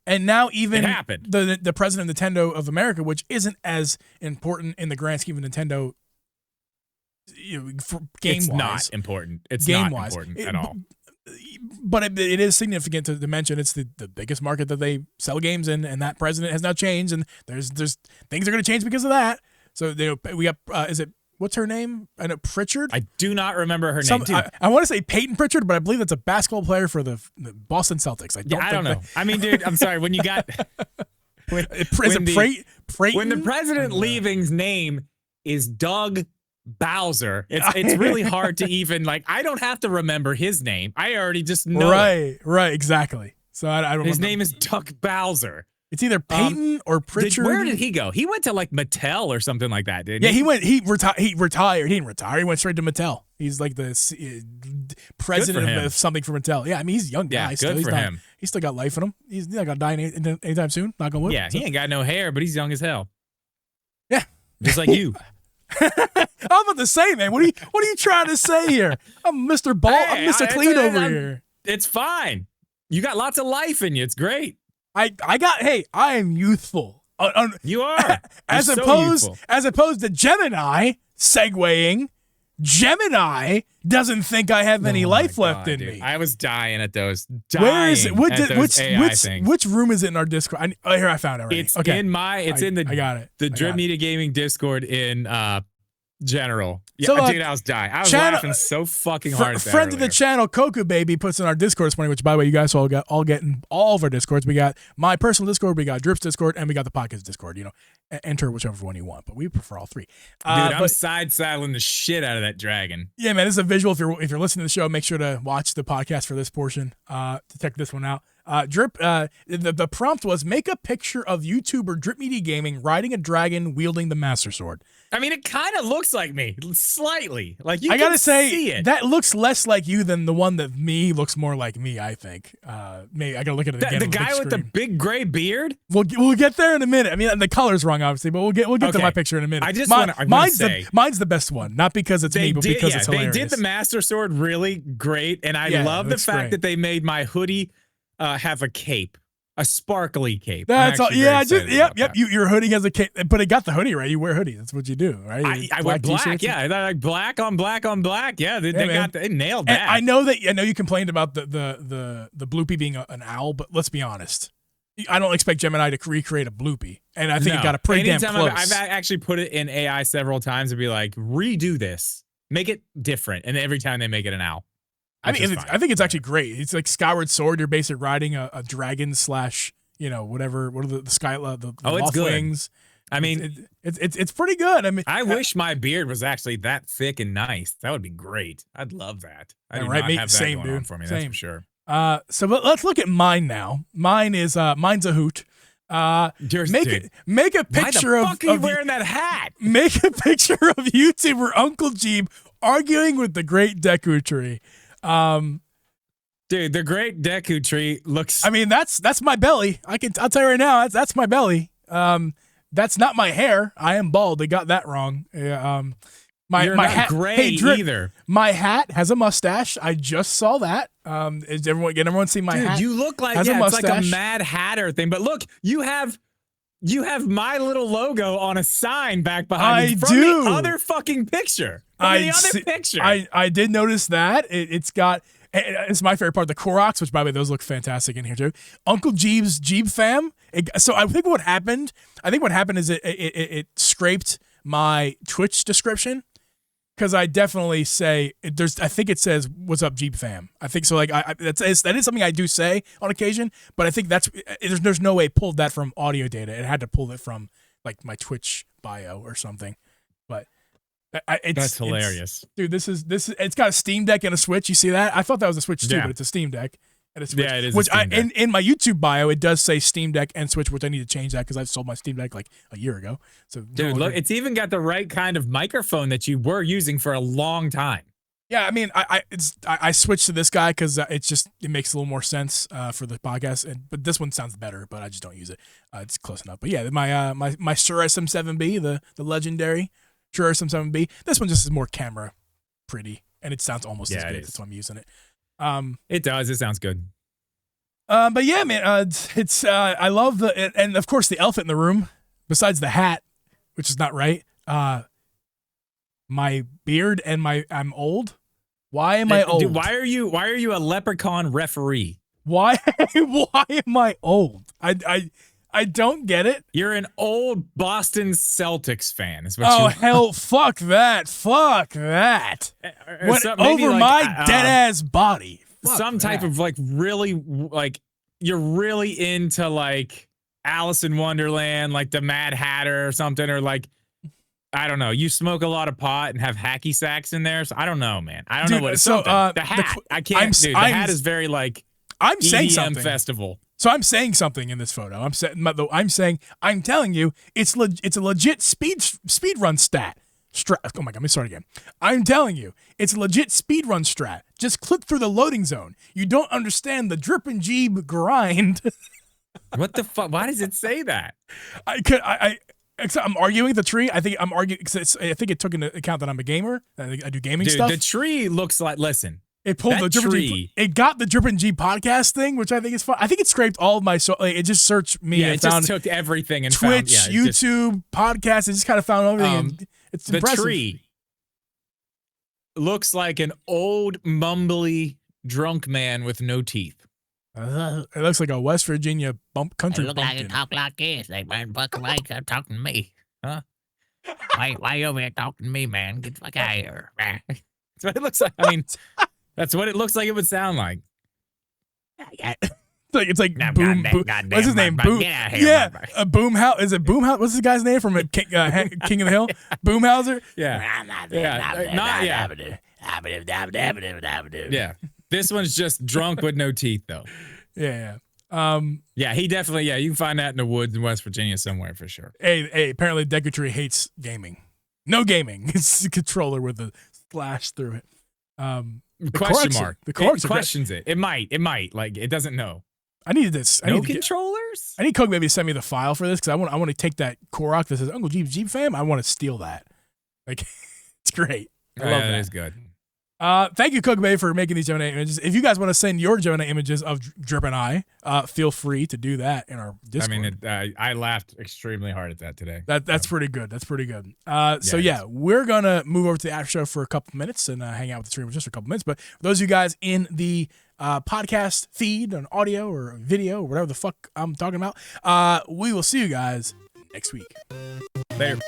And now even the president of Nintendo of America, which isn't as important in the grand scheme of Nintendo, game-wise. It's not important. It's not important at all. But it is significant to mention it's the biggest market that they sell games in, and that president has now changed, and there's things are going to change because of that. So we got is it what's her name? I know Pritchard. I do not remember her name. I want to say Peyton Pritchard, but I believe that's a basketball player for the Boston Celtics. I don't know. I mean, dude, I'm sorry. When you got when the president leaving's name is Doug Bowser, it's really hard to even like. I don't have to remember his name. I already just know. Right, exactly. So I don't. His name is Doug Bowser. It's either Peyton or Pritchard. Where did he go? He went to like Mattel or something like that, didn't he? Yeah, he went. He retired. He didn't retire. He went straight to Mattel. He's like the president of something for Mattel. Yeah, I mean he's a young guy. Good for him. He's still got life in him. He's not gonna die anytime soon. Not gonna live. Yeah, he ain't got no hair, but he's young as hell. Yeah, just like you. I'm about to say, man. What are you trying to say here? I'm Mr. Ball. I'm Mr. Clean over here. It's fine. You got lots of life in you. It's great. I am youthful. You are. As opposed to Gemini segueing. Gemini doesn't think I have any life left in me. I was dying at those. Where is it? Which room is it in our Discord? Here, I found it already. It's in the I got it. the Drip Media Gaming Discord in general. Yeah, So, dude, I was dying. I was channel- laughing so fucking hard at that friend of the earlier. channel, Koku Baby, puts in our Discord this morning, which, by the way, you guys all get in all of our Discords. We got my personal Discord, we got Drip's Discord, and we got the podcast Discord. You know, enter whichever one you want, but we prefer all three. Dude, I'm side saddling the shit out of that dragon. Yeah, man, this is a visual. If you're listening to the show, make sure to watch the podcast for this portion to check this one out. Drip, the prompt was make a picture of YouTuber Drip Media Gaming riding a dragon wielding the Master Sword. I mean, it kind of looks like me, slightly. Like you I gotta say, see it. that looks less like you than the one that me looks more like me. I think. Maybe I gotta look at it again. The guy with the big gray beard. We'll get there in a minute. I mean, the color's wrong, obviously, but we'll get to my picture in a minute. I just mine's the best one, not because it's me, but because it's hilarious. They did the Master Sword really great, and I love the fact that they made my hoodie have a cape. A sparkly cape. That's all. Yeah, yep. Your hoodie has a cape, but it got the hoodie right. You wear hoodie. That's what you do, right? I wear black. Yeah, like black on black on black. Yeah, they nailed that. And I know you complained about the bloopy being an owl, but let's be honest. I don't expect Gemini to recreate a bloopy, and I think it got a pretty damn close. I've actually put it in AI several times to be like, redo this, make it different, and every time they make it an owl. I think it's actually great. It's like Skyward Sword. You're basically riding a dragon slash, whatever. What are the sky? The it's good. Wings. I mean, it's pretty good. I mean, I wish my beard was actually that thick and nice. That would be great. I'd love that. I do not have that going on for me. That's for sure. So let's look at mine now. Mine's a hoot. Make a picture Why the fuck are you wearing that hat? Make a picture of YouTuber Uncle Geeb arguing with the Great Deku Tree. Dude, the Great Deku Tree looks. I mean, that's my belly. I'll tell you right now, that's my belly. That's not my hair. I am bald. They got that wrong. You're my not hat, gray either. My hat has a mustache. I just saw that. Is everyone see my hat? Dude, you look like it's like a Mad Hatter thing. But look, you have my little logo on a sign back behind you from the other fucking picture. I did notice that. It's got. It's my favorite part. The Koroks, which by the way, those look fantastic in here too. Uncle Geeb's Geeb fam. So I think what happened is it scraped my Twitch description. Because I definitely say I think it says "What's up, Geeb fam." I think so. Like that is something I do say on occasion, but I think there's no way it pulled that from audio data. It had to pull it from like my Twitch bio or something. But that's hilarious, dude. This is it's got a Steam Deck and a Switch. You see that? I thought that was a Switch too, but it's a Steam Deck and a Switch. Yeah, it is. Which in my YouTube bio it does say Steam Deck and Switch, which I need to change that because I've sold my Steam Deck like a year ago. So dude, look, it's even got the right kind of microphone that you were using for a long time. Yeah, I mean, I switched to this guy because it makes a little more sense for the podcast. But this one sounds better, but I just don't use it. It's close enough. But yeah, my Shure SM7B, the legendary Shure SM7B. This one just is more camera pretty, and it sounds almost as good. That's why I'm using it. It does. It sounds good. But yeah, man, it's I love and of course the elephant in the room, besides the hat, which is not right. My beard and I'm old. Why am I old? Dude, why are you a leprechaun referee? Why am I old? I don't get it. You're an old Boston Celtics fan. Is what hell, fuck that. Fuck that. Over my dead ass body. Some type of like really like you're really into like Alice in Wonderland, like the Mad Hatter or something, or like I don't know. You smoke a lot of pot and have hacky sacks in there. So I don't know, man. I don't know what it's the hat. I can't. The hat is very like I'm saying EDM something. festival. So I'm saying something in this photo. I'm telling you it's a legit speed run stat. Oh my god, let me start again. I'm telling you, it's a legit speedrun strat. Just click through the loading zone. You don't understand the drip and Geeb grind. What the fuck? Why does it say that? I'm arguing the tree. I think I'm arguing because I think it took into account that I'm a gamer. I do gaming stuff. The tree looks like. Listen, it pulled the drip tree. It got the drip and Geeb podcast thing, which I think is fun. I think it scraped all of my. It just searced me. Yeah, and it found just took everything and Twitch, found, YouTube, podcast. It just kind of found everything. It's impressive. The tree looks like an old, mumbly, drunk man with no teeth. It looks like a West Virginia country look bumpkin. like you talk like this. Like man, fucking like you're talking to me, huh? Why you over here talking to me, man? Get the fuck out of here. That's what it looks like. I mean, that's what it looks like it would sound like. It's like No, boom. goddamn, What's his name? get Boom. out of here, Yeah, motherfucker. Boomhouse. Is it Boomhouse? What's this guy's name from King of the Hill? Boomhauser. Yeah. Yeah. This one's just drunk with no teeth, though. Yeah. Yeah, he definitely. Yeah, you can find that in the woods in West Virginia somewhere for sure. Hey, apparently Deckatry hates gaming. No gaming. It's a controller with a slash through it. Question mark. The corks it questions it. It might. Like it doesn't know. I needed this. No controllers? I need Coke maybe to send me the file for this because I want to take that Korok that says Uncle Geeb fam. I want to steal that. Like, it's great. I love that. That is good. Thank you, Cook Bay, for making these Gemini images. If you guys want to send your Gemini images of Drip and I, feel free to do that in our Discord. I mean, I laughed extremely hard at that today. That's pretty good. That's pretty good. So we're gonna move over to the after show for a couple minutes and hang out with the streamers just for a couple minutes. But for those of you guys in the podcast feed on audio or video or whatever the fuck I'm talking about, we will see you guys next week. Later.